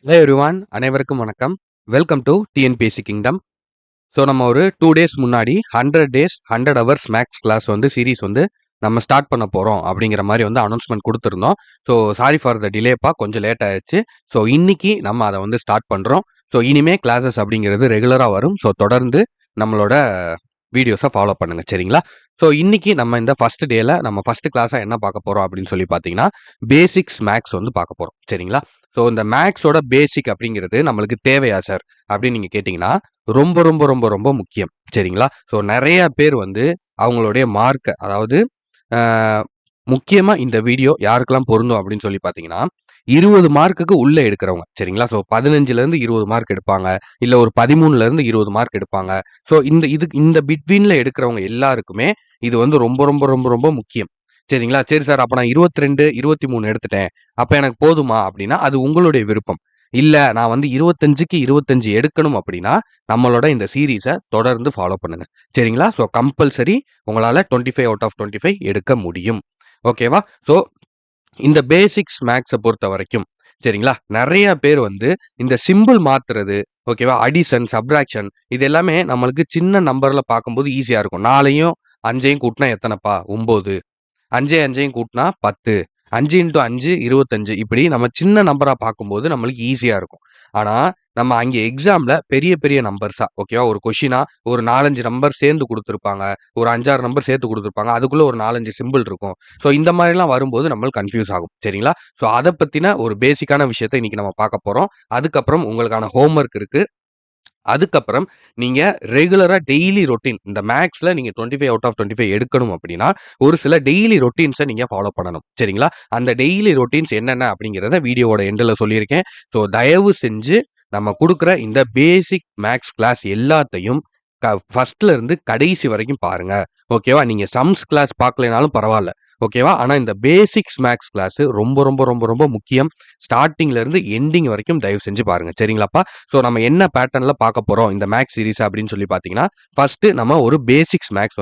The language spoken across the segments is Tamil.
ஹலோ எவ்ரிவான், அனைவருக்கும் வணக்கம். Welcome to TNPSC kingdom. So நம்ம ஒரு 2 டேஸ் முன்னாடி 100 days 100 hours maths class series நம்ம ஸ்டார்ட் பண்ண போகிறோம் அப்படிங்கிற மாதிரி அனௌன்ஸ்மெண்ட் கொடுத்துருந்தோம். ஸோ சாரி ஃபார் த டிலேப்பா, கொஞ்சம் லேட் ஆயிடுச்சு. ஸோ இன்னைக்கு நம்ம அதை ஸ்டார்ட் பண்ணுறோம். ஸோ இனிமே கிளாஸஸ் அப்படிங்கிறது ரெகுலராக வரும். ஸோ தொடர்ந்து நம்மளோட வீடியோஸை ஃபாலோ பண்ணுங்க, சரிங்களா? ஸோ இன்னைக்கு நம்ம இந்த ஃபர்ஸ்ட் டேல நம்ம ஃபர்ஸ்ட் கிளாஸாக என்ன பார்க்க போகிறோம் அப்படின்னு சொல்லி பார்த்தீங்கன்னா, பேசிக்ஸ் மேக்ஸ் பார்க்க போகிறோம், சரிங்களா? ஸோ இந்த மேக்ஸோட பேசிக் அப்படிங்கிறது நம்மளுக்கு தேவையா சார் அப்படின்னு நீங்கள் கேட்டிங்கன்னா, ரொம்ப ரொம்ப ரொம்ப ரொம்ப முக்கியம், சரிங்களா? ஸோ நிறைய பேர் அவங்களுடைய மார்க்கை, அதாவது முக்கியமாக இந்த வீடியோ யாருக்கெல்லாம் பொருந்தும் அப்படின்னு சொல்லி பார்த்தீங்கன்னா, 20 மார்க்குக்கு உள்ளே எடுக்கிறவங்க, சரிங்களா? ஸோ 15லேருந்து 20 மார்க் எடுப்பாங்க, இல்லை ஒரு 13லேருந்து 20 மார்க் எடுப்பாங்க. ஸோ இந்த பிட்வீனில் எடுக்கிறவங்க எல்லாருக்குமே இது ரொம்ப ரொம்ப ரொம்ப ரொம்ப முக்கியம், சரிங்களா? சரி சார், அப்போ நான் 22 23 எடுத்துட்டேன், அப்போ எனக்கு போதுமா அப்படின்னா அது உங்களுடைய விருப்பம். இல்லை நான் 25க்கு 25 எடுக்கணும் அப்படின்னா நம்மளோட இந்த சீரீஸை தொடர்ந்து ஃபாலோ பண்ணுங்க, சரிங்களா? ஸோ கம்பல்சரி உங்களால் 25 அவுட் ஆஃப் 25 எடுக்க முடியும், ஓகேவா? ஸோ இந்த பேசிக்ஸ் மேக்ஸை பொறுத்த வரைக்கும், சரிங்களா, நிறைய பேர் இந்த சிம்பிள் மாத்துறது, ஓகேவா, அடிஷன் சப்ராக்ஷன், இது எல்லாமே நம்மளுக்கு சின்ன நம்பர்ல பார்க்கும்போது ஈஸியா இருக்கும். 4யும் 5யும் கூட்டினா எத்தனைப்பா? 9. 5 5யும் கூட்டினா 10. 5 × 5 25. இப்படி நம்ம சின்ன நம்பரா பார்க்கும்போது நம்மளுக்கு ஈஸியா இருக்கும். ஆனா நம்ம அங்கே எக்ஸாம்ல பெரிய பெரிய நம்பர்ஸா, ஓகேவா, ஒரு கொஷினா ஒரு 4-5 நம்பர் சேர்ந்து கொடுத்துருப்பாங்க, ஒரு 5-6 நம்பர் சேர்த்து கொடுத்துருப்பாங்க, அதுக்குள்ள ஒரு 4-5 சிம்பிள் இருக்கும். ஸோ இந்த மாதிரிலாம் வரும்போது நம்மளுக்கு கன்ஃபியூஸ் ஆகும், சரிங்களா? ஸோ அதை பத்தின ஒரு பேசிக்கான விஷயத்தை இன்னைக்கு நம்ம பார்க்க போறோம். அதுக்கப்புறம் உங்களுக்கான ஹோம்ஒர்க் இருக்கு. அதுக்கப்புறம் நீங்க ரெகுலரா டெய்லி ரொட்டீன், இந்த மேக்ஸ்ல நீங்க 25 அவுட் ஆஃப் 25 எடுக்கணும் அப்படின்னா ஒரு சில டெய்லி ரொட்டீன்ஸை நீங்க ஃபாலோ பண்ணணும், சரிங்களா? அந்த டெய்லி ரொட்டீன்ஸ் என்னென்ன அப்படிங்கிறத வீடியோவோட எண்டில் சொல்லியிருக்கேன். ஸோ தயவு செஞ்சு நம்ம கொடுக்குற இந்த பேசிக் மேக்ஸ் கிளாஸ் எல்லாத்தையும் ஃபர்ஸ்ட்ல இருந்து கடைசி வரைக்கும் பாருங்க, ஓகேவா? நீங்க சம்ஸ் கிளாஸ் பார்க்கலைனாலும் பரவாயில்ல, ஓகேவா? ஆனா இந்த பேசிக்ஸ் மேக்ஸ் கிளாஸ் ரொம்ப ரொம்ப ரொம்ப ரொம்ப முக்கியம். ஸ்டார்டிங்ல இருந்து எண்டிங் வரைக்கும் தயவு செஞ்சு பாருங்க, சரிங்களாப்பா? ஸோ நம்ம என்ன பேட்டர்ன்ல பார்க்க போறோம் இந்த மேக்ஸ் சீரிஸ் அப்படின்னு சொல்லி பார்த்தீங்கன்னா, ஃபர்ஸ்ட் நம்ம ஒரு பேசிக்ஸ் மேக்ஸ்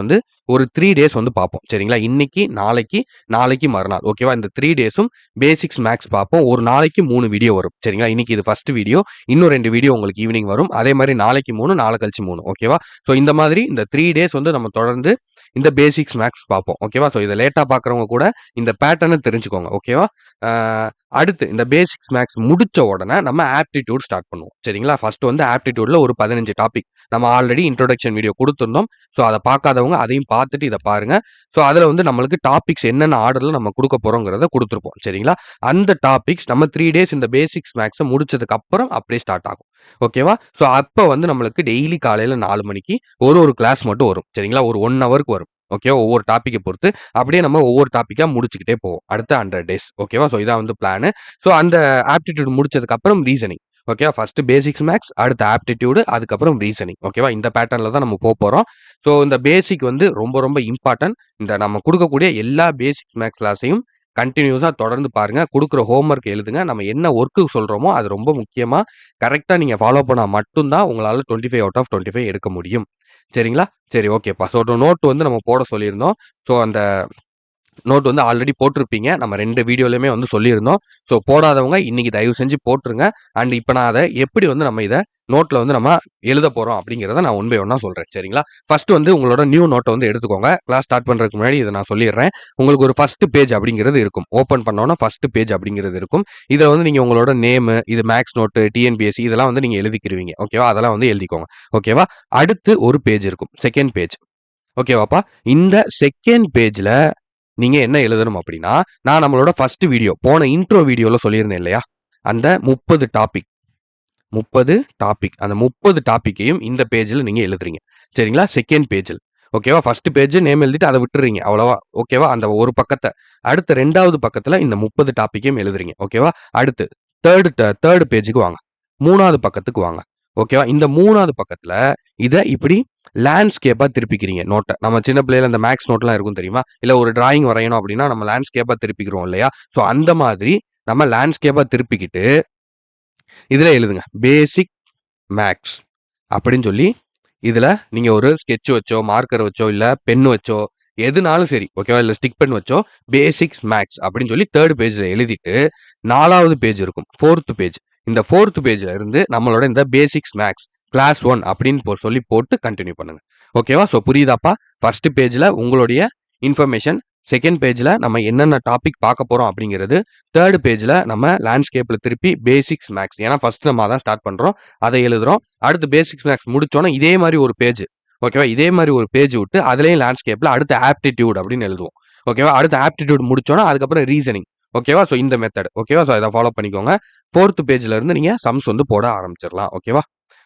ஒரு 3 டேஸ் பார்ப்போம், சரிங்களா? இன்னைக்கு நாளைக்கு மறுநாள், ஓகேவா? இந்த 3 டேஸும் பேசிக்ஸ் மேக்ஸ் பார்ப்போம். ஒரு நாளைக்கு 3 வீடியோ வரும், சரிங்களா? இன்னைக்கு இது ஃபர்ஸ்ட் வீடியோ, இன்னும் 2 வீடியோ உங்களுக்கு ஈவினிங் வரும். அதே மாதிரி நாளைக்கு 3, நாளை கழிச்சு 3, ஓகேவா? ஸோ இந்த மாதிரி இந்த 3 டேஸ் நம்ம தொடர்ந்து இந்த பேசிக்ஸ் மேக்ஸ் பார்ப்போம், ஓகேவா? ஸோ இதை லேட்டா பார்க்குறவங்க கூட இந்த பேட்டர்னை தெரிஞ்சுக்கோங்க, ஓகேவா? அடுத்து இந்த பேசிக்ஸ் மேக்ஸ் முடிச்ச உடனே நம்ம ஆப்டிடியூட் ஸ்டார்ட் பண்ணுவோம், சரிங்களா? ஃபர்ஸ்ட் ஆப்டிடியூட்ல ஒரு 15 டாபிக் நம்ம ஆல்ரெடி இன்ட்ரோடக்ஷன் வீடியோ கொடுத்துருந்தோம். ஸோ அதை பார்க்காதவங்க அதையும் பார்த்துட்டு இதை பாருங்க. ஸோ அதில் நம்மளுக்கு டாபிக்ஸ் என்னென்ன ஆர்டர்ல நம்ம கொடுக்க போறோங்கிறத கொடுத்துருப்போம், சரிங்களா? அந்த டாபிக்ஸ் நம்ம 3 டேஸ் இந்த பேசிக்ஸ் மேக்ஸை முடிச்சதுக்கு அப்புறம் அப்படியே ஸ்டார்ட் ஆகும், ஓகேவா? ஸோ அப்போ நம்மளுக்கு டெய்லி காலையில 4 மணிக்கு ஒரு கிளாஸ் மட்டும் வரும், சரிங்களா? ஒரு 1 ஹவருக்கு வரும், ஓகேவா? ஒவ்வொரு டாப்பிக்கை பொறுத்து அப்படியே நம்ம ஒவ்வொரு டாப்பிக்கா முடிச்சுக்கிட்டே போவோம் அடுத்த 100 டேஸ், ஓகேவா? ஸோ இதான் பிளான். ஸோ அந்த ஆப்டிடியூட் முடிச்சதுக்கு அப்புறம் ரீசனிங், ஓகேவா? ஃபர்ஸ்ட் பேசிக்ஸ் மேக்ஸ், அடுத்த ஆப்டிடியூடு, அதுக்கப்புறம் ரீசனிங், ஓகேவா? இந்த பேட்டர்ல தான் நம்ம போறோம். ஸோ இந்த பேசிக் ரொம்ப ரொம்ப இம்பார்ட்டன்ட். இந்த நம்ம கொடுக்கக்கூடிய எல்லா பேசிக்ஸ் மேக்ஸ் கிளாஸையும் கண்டினியூஸா தொடர்ந்து பாருங்க. கொடுக்குற ஹோம்ஒர்க் எழுதுங்க. நம்ம என்ன ஒர்க்கு சொல்றோமோ அது ரொம்ப முக்கியமா கரெக்டா நீங்க ஃபாலோ பண்ணா மட்டும்தான் உங்களால 25 அவுட் ஆஃப் 25 எடுக்க முடியும், சரிங்களா? சரி, ஓகேப்பா. ஸோ நோட் நம்ம போட சொல்லியிருந்தோம். ஸோ அந்த நோட் ஆல்ரெடி போட்டிருப்பீங்க. நம்ம 2 வீடியோலையுமே சொல்லியிருந்தோம். ஸோ போடாதவங்க இன்னைக்கு தயவு செஞ்சு போட்டுருங்க. அண்ட் இப்போ நான் அதை எப்படி நம்ம இதை நோட்ல நம்ம எழுத போறோம் அப்படிங்கிறத நான் ஒன் பை ஒன்னா சொல்றேன், சரிங்களா? ஃபர்ஸ்ட் உங்களோட நியூ நோட்டை எடுத்துக்கோங்க. கிளாஸ் ஸ்டார்ட் பண்றதுக்கு முன்னாடி இதை நான் சொல்லிடுறேன். உங்களுக்கு ஒரு ஃபர்ஸ்ட் பேஜ் அப்படிங்கிறது இருக்கும். ஓப்பன் பண்ணோன்னா ஃபர்ஸ்ட் பேஜ் அப்படிங்கிறது இருக்கும். இதில் நீங்க உங்களோட நேமு, இது மேக்ஸ் நோட்டு, டிஎன்பிஎஸ்சி, இதெல்லாம் நீங்க எழுதிக்கிருவீங்க, ஓகேவா? அதெல்லாம் எழுதிக்கோங்க, ஓகேவா? அடுத்து ஒரு பேஜ் இருக்கும், செகண்ட் பேஜ், ஓகேவாப்பா? இந்த செகண்ட் பேஜ்ல நீங்க என்ன எழுதணும் அப்படின்னா, நான் நம்மளோட ஃபர்ஸ்ட் வீடியோ போன இன்ட்ரோ வீடியோல சொல்லியிருந்தேன் இல்லையா, அந்த 30 டாபிக் அந்த 30 டாபிக்கையும் இந்த பேஜ்ல நீங்க எழுதுறீங்க, சரிங்களா? செகண்ட் பேஜில், ஓகேவா? ஃபர்ஸ்ட் பேஜ் நேம் எழுதிட்டு அதை விட்டுறீங்க, அவ்வளவா, ஓகேவா? அந்த ஒரு பக்கத்தை அடுத்த 2வது பக்கத்துல இந்த 30 டாபிக்கையும் எழுதுறீங்க, ஓகேவா? அடுத்து தேர்டு பேஜுக்கு வாங்க, 3வது பக்கத்துக்கு வாங்க, ஓகேவா? இந்த 3வது பக்கத்துல இதை இப்படி லேண்ட்ஸ்கேப்பா திருப்பிக்கிறீங்க நோட்டை. நம்ம சின்ன பிள்ளையில இந்த மேக்ஸ் நோட்லாம் இருக்கும் தெரியுமா? இல்ல ஒரு டிராயிங் வரையணும் அப்படின்னா நம்ம லேண்ட்ஸ்கேப்பா திருப்பிக்கிறோம் இல்லையா? ஸோ அந்த மாதிரி நம்ம லேண்ட்ஸ்கேப்பா திருப்பிக்கிட்டு இதுல எழுதுங்க பேசிக் மேக்ஸ் அப்படின்னு சொல்லி, இதுல நீங்க ஒரு ஸ்கெட்ச் வச்சோ, மார்க்கர் வச்சோ, இல்ல பென் வச்சோ, எதுனாலும் சரி, ஓகேவா? இல்ல ஸ்டிக் பென் வச்சோ பேசிக்ஸ் மேக்ஸ் அப்படின்னு சொல்லி தேர்ட் பேஜ்ல எழுதிட்டு 4வது பேஜ் இருக்கும், 4th பேஜ். இந்த 4th பேஜ்ல இருந்து நம்மளோட இந்த பேசிக்ஸ் மேக்ஸ் கிளாஸ் 1 அப்படின்னு சொல்லி போட்டு கண்டினியூ பண்ணுங்க. ஓகேவா? ஸோ புரியுதாப்பா? ஃபர்ஸ்ட் பேஜ்ல உங்களுடைய இன்ஃபர்மேஷன், செகண்ட் பேஜ்ல நம்ம என்னென்ன டாபிக் பார்க்க போறோம் அப்படிங்கிறது, தேர்ட் பேஜ்ல நம்ம லேண்ட்ஸ்கேப்ல திருப்பி பேசிக்ஸ் மேக்ஸ், ஏன்னா ஃபர்ஸ்ட் நம்ம அதான் ஸ்டார்ட் பண்றோம், அதை எழுதுறோம். அடுத்து பேசிக்ஸ் மேக்ஸ் முடிச்சோன்னா இதே மாதிரி ஒரு பேஜ், ஓகேவா? இதே மாதிரி ஒரு பேஜ் விட்டு அதுலேயும் லேண்ட்ஸ்கேப்ல அடுத்து ஆப்டிடியூட் அப்படின்னு எழுதுவோம். ஓகேவா? அடுத்து ஆப்டிடியூட் முடிச்சோன்னா அதுக்கப்புறம் ரீசனிங். ஓகேவா? ஸோ இந்த மெத்தட். ஓகேவா? ஸோ இதை ஃபாலோ பண்ணிக்கோங்க. 4th பேஜ்ல இருந்து நீங்க சம்ஸ் வந்து போட ஆரம்பிச்சிடலாம். ஓகேவா?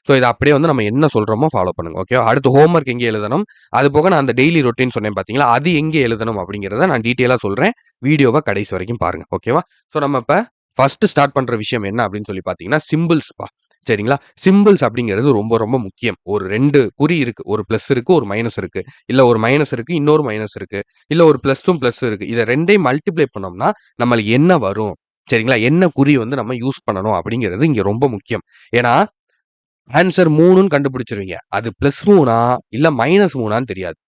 ஸோ இதை அப்படியே வந்து நம்ம என்ன சொல்றோமோ ஃபாலோ பண்ணுங்க. ஓகேவா? அடுத்து ஹோம்ஒர்க் எங்கே எழுதணும், அது போக நான் அந்த டெய்லி ரொட்டீன் சொன்னேன் பார்த்தீங்களா, அது எங்கே எழுதணும் அப்படிங்கிறத நான் டீட்டெயிலாக சொல்றேன். வீடியோவை கடைசி வரைக்கும் பாருங்க. ஓகேவா? ஸோ நம்ம இப்போ ஃபர்ஸ்ட் ஸ்டார்ட் பண்ற விஷயம் என்ன அப்படின்னு சொல்லி பார்த்தீங்கன்னா, சிம்பிள்ஸ்ப்பா. சரிங்களா? சிம்பிள்ஸ் அப்படிங்கிறது ரொம்ப ரொம்ப முக்கியம். ஒரு 2 குறி இருக்கு. ஒரு பிளஸ் இருக்கு, ஒரு மைனஸ் இருக்கு. இல்ல ஒரு மைனஸ் இருக்கு, இன்னொரு மைனஸ் இருக்கு. இல்ல ஒரு பிளஸும் பிளஸ் இருக்கு. இதை 2யும் மல்டிப்ளை பண்ணோம்னா நம்மளுக்கு என்ன வரும்? சரிங்களா? என்ன குறி வந்து நம்ம யூஸ் பண்ணணும் அப்படிங்கிறது இங்க ரொம்ப முக்கியம். ஏன்னா ஆன்சர் 3ன்னு கண்டுபிடிச்சிருவீங்க. அது +3 இல்ல -3ன்னு தெரியாது.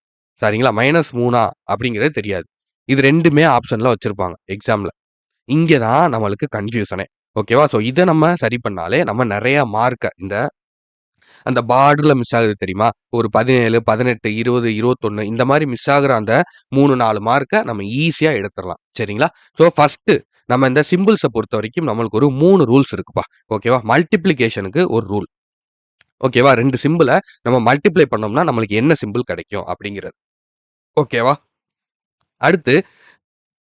சரிங்களா? -3 அப்படிங்கிறது தெரியாது. இது 2மே ஆப்ஷன்ல வச்சிருப்பாங்க எக்ஸாம்ல. இங்க தான் நம்மளுக்கு கன்ஃப்யூஷனே. ஓகேவா? ஸோ இத நம்ம சரி பண்ணாலே நம்ம நெறைய மார்க்க இந்த அந்த பார்டர்ல மிஸ் ஆகுது தெரியுமா? ஒரு 17, 18, 20, 21 இந்த மாரி மிஸ் ஆகுற அந்த 3, 4 மார்க்க நம்ம ஈஸியா எடுத்துறலாம். சரிங்களா? ஸோ ஃபர்ஸ்ட்டு நம்ம இந்த சிம்பிள்ஸ பொறுத்தவரைக்கும் நம்மளுக்கு ஒரு 3 ரூல்ஸ் இருக்குப்பா. ஓகேவா? மல்டிப்ளிகேஷனுக்கு ஒரு ரூல். ஓகேவா? 2 சிம்பிள நம்ம மல்டிப்ளை பண்ணோம்னா நம்மளுக்கு என்ன சிம்பிள் கிடைக்கும் அப்படிங்கிறது. ஓகேவா? அடுத்து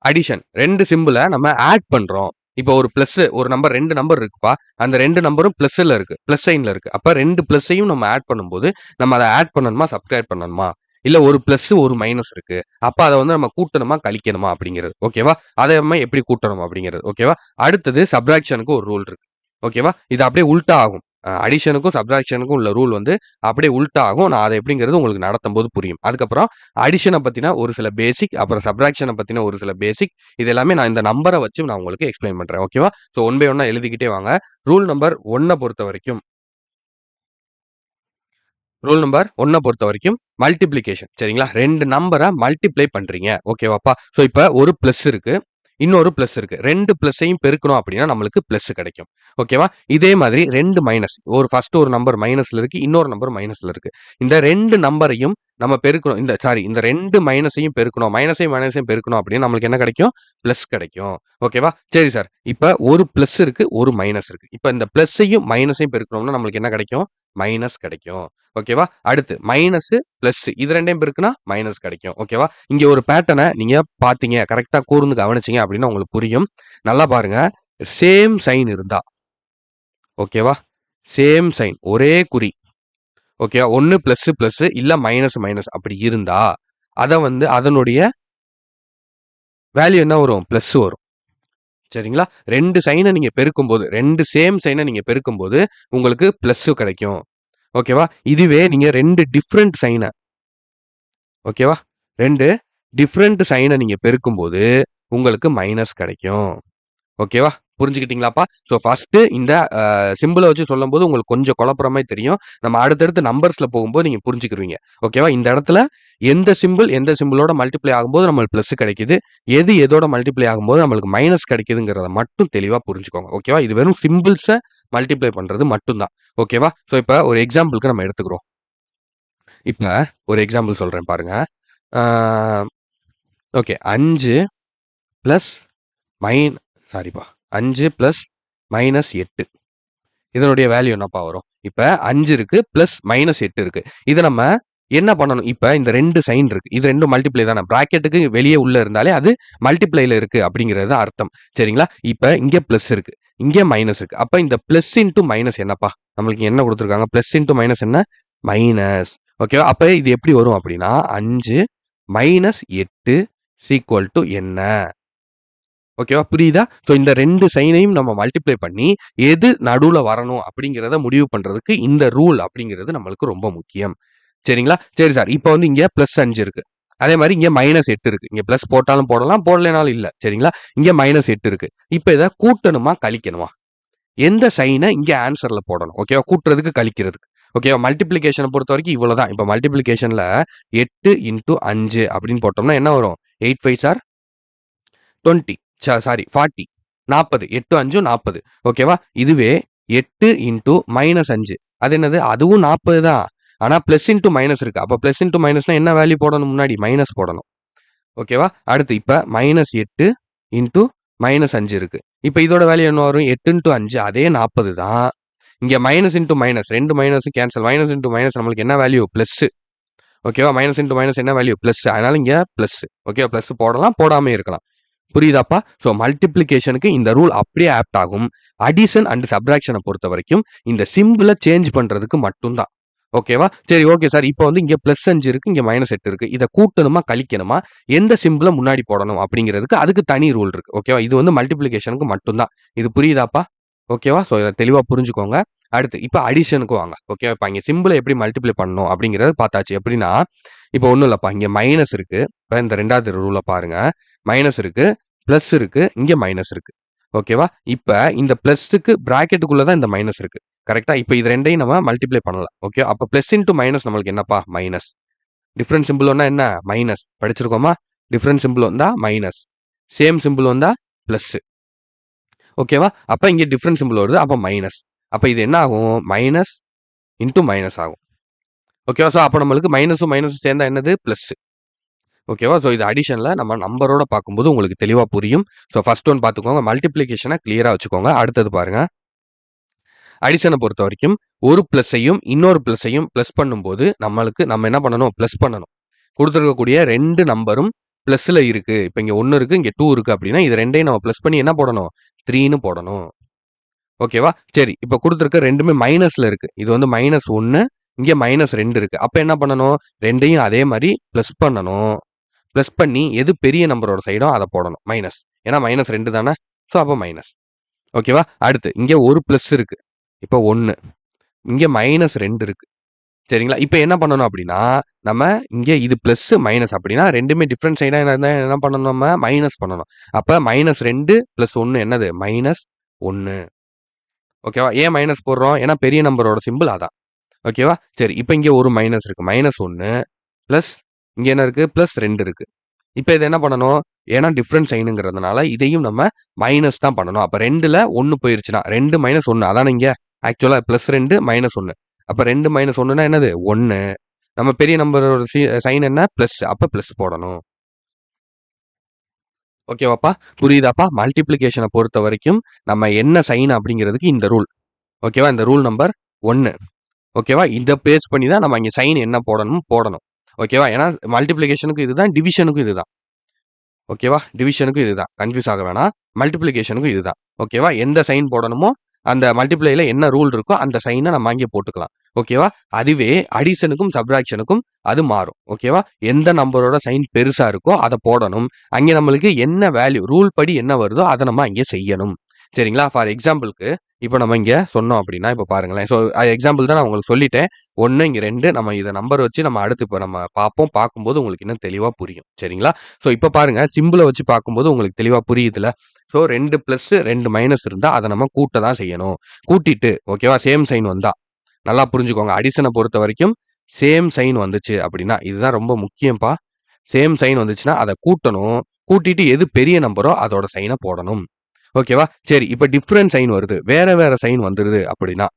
அடிஷன். 2 சிம்பிள நம்ம ஆட் பண்றோம். இப்போ ஒரு பிளஸ் ஒரு நம்பர் 2 நம்பர் இருக்குப்பா. அந்த 2 நம்பரும் பிளஸ்ல இருக்கு. பிளஸ் சைன்ல இருக்கு. அப்ப 2 பிளஸ்ஸையும் நம்ம ஆட் பண்ணும்போது, நம்ம அத ஆட் பண்ணணுமா? சப்ட்ராக்ட் பண்ணணுமா? இல்ல ஒரு பிளஸ், ஒரு மைனஸ் இருக்கு. அப்ப அத வந்து நம்ம கூட்டணுமா? கழிக்கணுமா? அப்படிங்கிறது. ஓகேவா? அத நம்ம எப்படி கூட்டணும்? அப்படிங்கிறது. ஓகேவா? அடுத்தது சப்ட்ராக்ஷனுக்கு ஒரு ரூல் இருக்கு. ஓகேவா? இது அப்படியே உல்டா ஆகும். அடிஷனுக்கும் சப்ட்ராக்ஷனுக்கும் உள்ள ரூல் வந்து அப்படியே உல்டா ஆகும். நான் அத எப்படிங்கிறது உங்களுக்கு நடத்தும்போது புரியும். அதுக்கப்புறம் அடிஷன பத்தின ஒரு சில பேசிக், அப்புறம் சப்ட்ராக்ஷன பத்தின ஒரு சில பேசிக், இது எல்லாமே நான் இந்த நம்பர வச்சு நான் உங்களுக்கு எக்ஸ்பிளைன் பண்றேன். ஓகேவா? ஸோ ஒன் பை ஒன்னா எழுதிக்கிட்டே வாங்க. ரூல் நம்பர் 1 பொறுத்தவரைக்கும் மல்டிப்ளிகேஷன். சரிங்களா? 2 நம்பர மல்டிப்ளை பண்றீங்க. ஓகேவாப்பா? ஸோ இப்ப ஒரு பிளஸ் இருக்கு. இன்னொரு பிளஸ் இருக்கு. 2 பிளஸ்ஸையும் பெருக்கணும் அப்படின்னா நம்மளுக்கு பிளஸ் கிடைக்கும். ஓகேவா? இதே மாதிரி 2 மைனஸ். ஃபர்ஸ்ட் ஒரு நம்பர் மைனஸ்ல இருக்கு. இன்னொரு நம்பர் மைனஸ்ல இருக்கு. இந்த 2 நம்பரையும் நம்ம பெருக்கணும். இந்த 2 மைனஸையும் பெருக்கணும். மைனஸையும் பெருக்கணும் அப்படின்னா நம்மளுக்கு என்ன கிடைக்கும்? பிளஸ் கிடைக்கும். ஓகேவா? சரி சார். இப்ப ஒரு பிளஸ் இருக்கு, ஒரு மைனஸ் இருக்கு. இப்ப இந்த பிளஸ்ஸையும் மைனஸையும் பெருக்கணும்னா நம்மளுக்கு என்ன கிடைக்கும்? மைனஸ் கிடைக்கும். ஓகேவா? அடுத்து மைனஸ், பிளஸ் இது 2யும் பெருக்குனா மைனஸ் கிடைக்கும். ஓகேவா? இங்க ஒரு பேட்டர்ன நீங்க பார்த்தீங்க, கரெக்ட்டா கூர்ந்து கவனிச்சீங்க அப்படின்னா உங்களுக்கு புரியும். நல்லா பாருங்க. சேம் சைன் இருந்தா, ஓகேவா? சேம் சைன், ஒரே குறி. ஓகேவா? ஒண்ணு பிளஸ், பிளஸ் இல்ல மைனஸ், மைனஸ் அப்படி இருந்தா, அத வந்து அதனுடைய வேல்யூ என்ன வரும்? பிளஸ் வரும். சரிங்களா? 2 சைன நீங்க பெருக்கும்போது, 2 சேம் சைன நீங்க பெருக்கும்போது உங்களுக்கு பிளஸ் கிடைக்கும். ஓகேவா? இதுவே நீங்க 2 டிஃபரண்ட் சைன, ஓகேவா? 2 டிஃபரண்ட் சைன நீங்க பெருக்கும்போது உங்களுக்கு மைனஸ் கிடைக்கும். ஓகேவா? புரிஞ்சுக்கிட்டீங்களாப்பா? ஸோ ஃபர்ஸ்ட்டு இந்த சிம்பிள வச்சு சொல்லும்போது உங்களுக்கு கொஞ்சம் குழப்புற மாரி தெரியும். நம்ம அடுத்தடுத்து நம்பர்ஸ்ல போகும்போது நீங்க புரிஞ்சுக்கிருவீங்க. ஓகேவா? இந்த இடத்துல எந்த சிம்பிளோட மல்டிப்ளை ஆகும்போது நம்மளுக்கு பிளஸ் கிடைக்குது. எது எதோட மல்டிப்ளை ஆகும்போது நம்மளுக்கு மைனஸ் கிடைக்குதுங்கிறத மட்டும் தெளிவா புரிஞ்சுக்கோங்க. ஓகேவா? இது வெறும் சிம்பிள்ஸ மல்டிப்ளை பண்றது மட்டும் தான். ஓகேவா? ஸோ இப்ப ஒரு எக்ஸாம்பிள்க்கு நம்ம எடுத்துக்கிறோம். இப்ப ஒரு எக்ஸாம்பிள் சொல்றேன் பாருங்க. ஆ ஓகே. 5 பிளஸ் மைன் சாரிப்பா. 5 பிளஸ் மைனஸ் 8. இதனுடைய வேல்யூ என்னப்பா வரும்? இப்ப 5 இருக்கு. பிளஸ் மைனஸ் 8 இருக்கு. இத நம்ம என்ன பண்ணணும்? இப்ப இந்த 2 சைன் இருக்கு. இது 2 மல்டிப்ளை தானே. பிராக்கெட்டுக்கு வெளியே உள்ள இருந்தாலே அது மல்டிப்ளைல இருக்கு அப்படிங்கிறது தான் அர்த்தம். சரிங்களா? இப்ப இங்க பிளஸ் இருக்கு. இங்க மைனஸ் இருக்கு. அப்ப இந்த பிளஸ் இன்டு மைனஸ் என்னப்பா? நம்மளுக்கு என்ன குடுத்துருக்காங்க? பிளஸ் இன்டு மைனஸ் என்ன? மைனஸ். ஓகேவா? அப்ப இது எப்படி வரும் அப்படின்னா 5 மைனஸ் 8 ஈக்குவல் டூ என்ன? ஓகேவா? புரியுதா? ஸோ இந்த 2 சைனையும் நம்ம மல்டிப்ளை பண்ணி, எது நடுவுல வரணும் அப்படிங்கிறத முடிவு பண்றதுக்கு இந்த ரூல் அப்படிங்கிறது நம்மளுக்கு ரொம்ப முக்கியம். சரிங்களா? சரி சார். இப்ப வந்து இங்க பிளஸ் 5 இருக்கு. அதே மாரி இங்க மைனஸ் 8 இருக்கு. இங்க பிளஸ் போட்டாலும் போடலாம், போடலைனாலும் இல்ல. சரிங்களா? இங்க மைனஸ் 8 இருக்கு. இப்ப இத கூட்டணுமா? கழிக்கணுமா? எந்த சைன இங்க ஆன்சர்ல போடணும்? ஓகேவா? கூட்டுறதுக்கு, கழிக்கிறதுக்கு. ஓகேவா? மல்டிப்ளிகேஷன பொறுத்தவரைக்கும் இவ்வளவுதான். இப்ப மல்டிப்ளிகேஷன்ல 8 இன்டு 5 அப்படின்னு போட்டோம்னா என்ன வரும்? 8 5 ஆர் 20 சாரி 40 40 8 5 40. ஓகேவா? இதுவே 8 இன்டூ -5 அது என்னது? அதுவும் 40 தான். ஆனா பிளஸ் இன்டூ மைனஸ் இருக்கு. அப்ப பிளஸ் இன்டூ மைனஸ்னா என்ன வேல்யூ போடணும் முன்னாடி? மைனஸ் போடணும். ஓகேவா? அடுத்து இப்ப -8 இன்டூ -5 இருக்கு. இப்ப இதோட வேல்யூ என்ன வரும்? 8 இன்டூ 5 அதே 40 தான். இங்க மைனஸ் இன்டூ மைனஸ் 2 மைனஸும் கேன்சல். மைனஸ் இன்டூ மைனஸ் நம்மளுக்கு என்ன வேல்யூ? பிளஸ். ஓகேவா? மைனஸ் இன்டூ மைனஸ் என்ன வேல்யூ? பிளஸ். அதனால இங்க பிளஸ். ஓகேவா? பிளஸ் போடலாம், போடாமயே இருக்கலாம். புரியுதாப்பா? ஸோ மல்டிப்ளிகேஷனுக்கு இந்த ரூல் அப்படியே ஆப்ட் ஆகும். அடிஷன் அண்ட் சப்ட்ராக்ஷனை பொறுத்த வரைக்கும் இந்த சிம்பிளை சேஞ்ச் பண்றதுக்கு மட்டும்தான். ஓகேவா? சரி, ஓகே சார். இப்போ வந்து இங்க +5 இருக்கு, இங்க -8 இருக்கு. இத கூட்டணுமா, கழிக்கணுமா, எந்த சிம்பிள முன்னாடி போடணும் அப்படிங்கிறதுக்கு அதுக்கு தனி ரூல் இருக்கு. ஓகேவா? இது வந்து மல்டிப்ளிகேஷனுக்கு மட்டும்தான். இது புரியுதாப்பா? ஓகேவா? ஸோ இத தெளிவா புரிஞ்சுக்கோங்க. அடுத்து இப்ப அடிஷனுக்கு வாங்க. ஓகேவா? இப்ப இங்க சிம்பிள எப்படி மல்டிப்ளை பண்ணணும் அப்படிங்கிறத பார்த்தாச்சு. எப்படின்னா, இப்போ ஒண்ணும் இல்லப்பா. இங்க மைனஸ் இருக்கு. இப்ப இந்த 2வது ரூல பாருங்க. மைனஸ் இருக்கு, பிளஸ் இருக்கு, இங்க மைனஸ் இருக்கு. ஓகேவா? இப்ப இந்த பிளஸ்க்கு பிராக்கெட்டுக்குள்ள தான் இந்த மைனஸ் இருக்கு. கரெக்ட்டா? இப்ப இது 2யும் நம்ம மல்டிப்ளை பண்ணலாம். ஓகே. அப்ப பிளஸ் இன்டூ மைனஸ் நம்மளுக்கு என்னப்பா? மைனஸ். டிஃபரன்ஸ் சிம்பிள் வந்தா என்ன? மைனஸ். படிச்சிருக்கோமா? டிஃபரன்ஸ் சிம்பிள் வந்தா மைனஸ். சேம் சிம்பிள் வந்தா பிளஸ். ஓகேவா? அப்ப இங்க டிஃபரன்ஸ் சிம்பிள் வருது. அப்ப மைனஸ். அப்ப இது என்ன ஆகும்? மைனஸ் இன்டூ மைனஸ் ஆகும். ஓகேவா? ஸோ அப்ப நம்மளுக்கு மைனஸும் மைனஸும் சேர்ந்தா என்னது? பிளஸ். ஓகேவா? ஸோ இது அடிஷன்ல நம்ம நம்பரோட பார்க்கும்போது உங்களுக்கு தெளிவா புரியும். ஸோ ஃபர்ஸ்ட் ஒன் பார்த்துக்கோங்க. மல்டிப்ளிகேஷனை கிளியரா வச்சுக்கோங்க. அடுத்தது பாருங்க. அடிஷனை பொறுத்த வரைக்கும் ஒரு பிளஸையும் இன்னொரு பிளஸையும் பிளஸ் பண்ணும்போது நம்ம என்ன பண்ணணும்? பிளஸ் பண்ணணும். கொடுத்துருக்கக்கூடிய 2 நம்பரும் பிளஸ்ல இருக்கு. இப்போ இங்க 1 இருக்கு, இங்க 2 இருக்கு அப்படின்னா இது 2யும் நம்ம பிளஸ் பண்ணி என்ன போடணும்? 3ன்னு போடணும். ஓகேவா? சரி. இப்போ கொடுத்துருக்க 2மே மைனஸ்ல இருக்கு. இது வந்து -1, இங்க -2 இருக்கு. அப்ப என்ன பண்ணணும்? 2யும் அதே மாதிரி பிளஸ் பண்ணணும். பிளஸ் பண்ணி எது பெரிய நம்பரோட சைடோ அதை போடணும். மைனஸ். ஏன்னா -2 தானே? ஸோ அப்போ மைனஸ். ஓகேவா? அடுத்து இங்க ஒரு பிளஸ் இருக்கு. இப்போ 1. இங்க -2 இருக்கு. சரிங்களா? இப்ப என்ன பண்ணணும் அப்படின்னா, நம்ம இங்க இது பிளஸ், மைனஸ் அப்படின்னா 2மே டிஃபரண்ட் சைடா இருந்தா என்ன பண்ணணும் நம்ம? மைனஸ் பண்ணணும். அப்ப -2 + 1 என்னது? -1. ஓகேவா? ஏன் மைனஸ் போடுறோம்? ஏன்னா பெரிய நம்பரோட சிம்பிள் அதான். ஓகேவா? சரி. இப்ப இங்க ஒரு மைனஸ் இருக்கு. -1 பிளஸ் இங்க என்ன இருக்கு? +2 இருக்கு. இப்ப இத என்ன பண்ணணும்? ஏன்னா டிஃபரண்ட் சைனுங்கிறதுனால இதையும் நம்ம மைனஸ் தான் பண்ணணும். அப்ப 2ல 1 போயிருச்சுன்னா 2 - 1 அதானே இங்க? ஆக்சுவலா +2 -1. அப்ப 2 - 1ன்னா என்னது? 1. நம்ம பெரிய நம்பரோட சைன் என்ன? பிளஸ். அப்ப பிளஸ் போடணும். ஓகேவாப்பா? புரியுதாப்பா? மல்டிப்ளிகேஷன பொறுத்த வரைக்கும் நம்ம என்ன சைன் அப்படிங்கிறதுக்கு இந்த ரூல். ஓகேவா? இந்த ரூல் நம்பர் 1. ஓகேவா? இத பேஸ் பண்ணி தான் நம்ம இங்க சைன் என்ன போடணும் போடணும். ஓகேவா? ஏன்னா மல்டிப்ளிகேஷனுக்கும் இதுதான், டிவிஷனுக்கும் இதுதான். ஓகேவா? டிவிஷனுக்கும் இதுதான். கன்ஃப்யூஸ் ஆக வேணாம். மல்டிப்ளிகேஷனுக்கும் இதுதான். ஓகேவா? எந்த சைன் போடணுமோ அந்த மல்டிப்ளைல என்ன ரூல் இருக்கோ அந்த சைனை நம்ம அங்கே போட்டுக்கலாம். ஓகேவா? அதுவே அடிஷனுக்கும் சப்ட்ராக்ஷனுக்கும் அது மாறும். ஓகேவா? எந்த நம்பரோட சைன் பெருசா இருக்கோ அதை போடணும். அங்கே நம்மளுக்கு என்ன வேல்யூ ரூல் படி என்ன வருதோ அதை நம்ம அங்கே செய்யணும். சரிங்களா? ஃபார் எக்ஸாம்பிளுக்கு இப்போ நம்ம இங்க சொன்னோம் அப்படின்னா, இப்போ பாருங்களேன். ஸோ எக்ஸாம்பிள் தான் நான் உங்களுக்கு சொல்லிட்டேன். 1 இங்க 2 நம்ம இத நம்பர் வச்சு நம்ம அடுத்து இப்போ நம்ம பார்ப்போம். பார்க்கும்போது உங்களுக்கு இன்னும் தெளிவா புரியும். சரிங்களா? ஸோ இப்போ பாருங்க சிம்பிள வச்சு பார்க்கும்போது உங்களுக்கு தெளிவா புரியுதுல்ல? ஸோ 2 பிளஸ் 2 மைனஸ் இருந்தா அதை நம்ம கூட்ட தான் செய்யணும். கூட்டிட்டு ஓகேவா? சேம் சைன் வந்தா நல்லா புரிஞ்சுக்கோங்க. அடிஷனை பொறுத்த வரைக்கும் சேம் சைன் வந்துச்சு அப்படின்னா இதுதான் ரொம்ப முக்கியம்ப்பா. சேம் சைன் வந்துச்சுன்னா அதை கூட்டணும். கூட்டிட்டு எது பெரிய நம்பரோ அதோட சைனை போடணும். ஓகேவா? சரி. இப்ப டிஃபரண்ட் சைன் வருது. வேற வேற சைன் வந்துருது அப்படின்னா,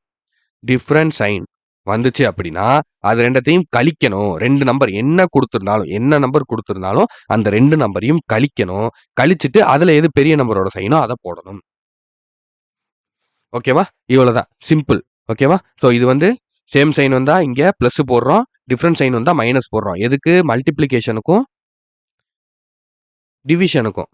டிஃபரண்ட் சைன் வந்துச்சு அப்படின்னா, அது 2த்தையும் கழிக்கணும். 2 நம்பர் என்ன குடுத்திருந்தாலும், என்ன நம்பர் குடுத்திருந்தாலும் அந்த 2 நம்பரையும் கழிக்கணும். கழிச்சுட்டு அதுல எது பெரிய நம்பரோட சைனோ அத போடணும். ஓகேவா? இவ்வளவுதான். சிம்பிள். ஓகேவா? ஸோ இது வந்து சேம் சைன் வந்தா இங்க பிளஸ் போடுறோம். டிஃபரண்ட் சைன் வந்தா மைனஸ் போடுறோம். எதுக்கு? மல்டிப்ளிகேஷனுக்கும், டிவிஷனுக்கும்.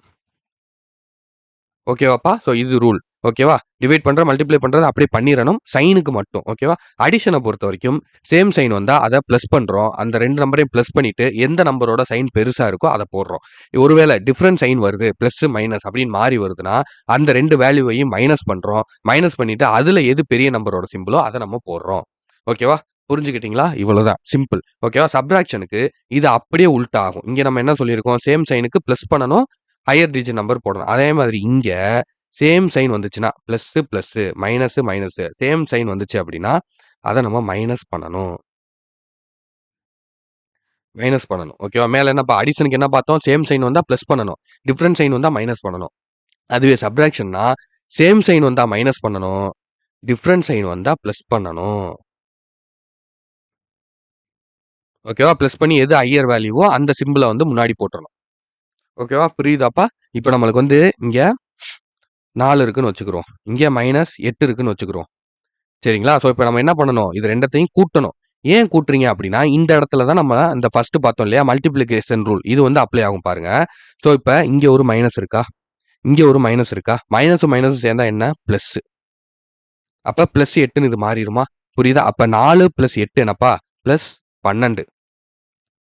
ஓகேவாப்பா? ஸோ இது ரூல். ஓகேவா? டிவைட் பண்ற, மல்டிப்ளை பண்றது அப்படியே பண்ணிறணும். சைனுக்கு மட்டும். ஓகேவா? அடிஷன பொறுத்த வரைக்கும் சேம் சைன் வந்தா அத பிளஸ் பண்றோம். அந்த 2 நம்பரையும் பிளஸ் பண்ணிட்டு எந்த நம்பரோட சைன் பெருசா இருக்கோ அத போடுறோம். ஒருவேளை டிஃபரண்ட் சைன் வருது. பிளஸ், மைனஸ் அப்படின்னு மாறி வருதுன்னா, அந்த 2 வேல்யூவையும் மைனஸ் பண்றோம். மைனஸ் பண்ணிட்டு அதுல எது பெரிய நம்பரோட சிம்பலோ அத நம்ம போடுறோம். ஓகேவா? புரிஞ்சுக்கிட்டீங்களா? இவ்வளவுதான். சிம்பிள். ஓகேவா? சப்ட்ராக்ஷனுக்கு இது அப்படியே உல்டா ஆகும். இங்க நம்ம என்ன சொல்லியிருக்கோம்? சேம் சைனுக்கு பிளஸ் பண்ணணும். ஹையர் டிஜிட் நம்பர் போடணும். அதே மாதிரி இங்க சேம் சைன் வந்துச்சுன்னா plus plus minus minus same sign வந்துச்சு அப்படின்னா அதை நம்ம மைனஸ் பண்ணணும். மைனஸ் பண்ணணும். ஓகேவா? மேல என்னப்பா அடிஷனுக்கு என்ன பார்த்தோம்? சேம் சைன் வந்தா பிளஸ் பண்ணணும். டிஃபரண்ட் சைன் வந்தா மைனஸ் பண்ணணும். அதுவே சப்ட்ராக்ஷன்னா சேம் சைன் வந்தா மைனஸ் பண்ணணும். டிஃபரன்ட் சைன் வந்தா பிளஸ் பண்ணணும். ஓகேவா? பிளஸ் பண்ணி எது ஹையர் வேல்யூவோ அந்த சிம்பிள வந்து முன்னாடி போட்டுறணும். ஓகேவா? புரியுதாப்பா? இப்ப நம்மளுக்கு வந்து இங்க 4 இருக்குன்னு வச்சுக்கிறோம். இங்க -8 இருக்குன்னு வச்சுக்கிறோம். சரிங்களா? ஸோ இப்ப நம்ம என்ன பண்ணணும்? இது 2த்தையும் கூட்டணும். ஏன் கூட்டுறீங்க அப்படின்னா, இந்த இடத்துல தான் நம்ம அந்த ஃபர்ஸ்ட் பார்த்தோம் இல்லையா? Multiplication rule. இது வந்து அப்ளை ஆகும் பாருங்க. ஸோ இப்ப இங்க ஒரு மைனஸ் இருக்கா? இங்க ஒரு மைனஸ் இருக்கா? மைனஸும் மைனஸும் சேர்ந்தா என்ன? பிளஸ். அப்ப பிளஸ் 8ன்னு இது மாறிருமா? புரியுதா? அப்ப 4 பிளஸ் 8 என்னப்பா? பிளஸ் 12.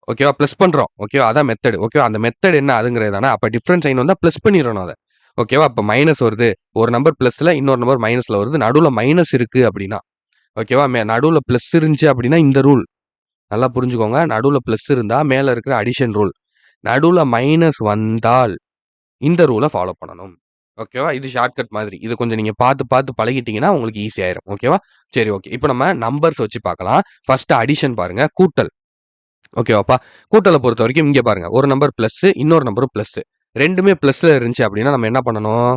ஓகேவா? பிளஸ் பண்றோம். ஓகேவா? அதான் மெத்தட். ஓகேவா? அந்த மெத்தட் என்ன அதுங்கிறது தானே. அப்ப டிஃபரன்ட் சைன் வந்தா பிளஸ் பண்ணிறணும் அத. ஓகேவா? அப்ப மைனஸ் வருது. ஒரு நம்பர் பிளஸ்ல, இன்னொரு நம்பர் மைனஸ்ல வருது. நடுவுல மைனஸ் இருக்கு அப்படின்னா. ஓகேவா? நடுவுல பிளஸ் இருந்துச்சு அப்படின்னா இந்த ரூல். நல்லா புரிஞ்சுக்கோங்க. நடுவுல பிளஸ் இருந்தா மேல இருக்கிற அடிஷன் ரூல். நடுவுல மைனஸ் வந்தால் இந்த ரூல ஃபாலோ பண்ணணும். ஓகேவா? இது ஷார்ட்கட் மாதிரி. இத கொஞ்சம் நீங்க பார்த்து பார்த்து பழகிட்டீங்கன்னா உங்களுக்கு ஈஸி ஆயிரும். ஓகேவா? சரி ஓகே. இப்ப நம்ம நம்பர்ஸ் வச்சு பார்க்கலாம். ஃபர்ஸ்ட் அடிஷன் பாருங்க. கூட்டல். ஓகேவாப்பா? கூட்டல பொறுத்தவரைக்கும் இங்க பாருங்க. ஒரு நம்பர் பிளஸ், இன்னொரு நம்பரும் பிளஸ். 2மே பிளஸ்ல இருந்துச்சு அப்படின்னா நம்ம என்ன பண்ணணும்?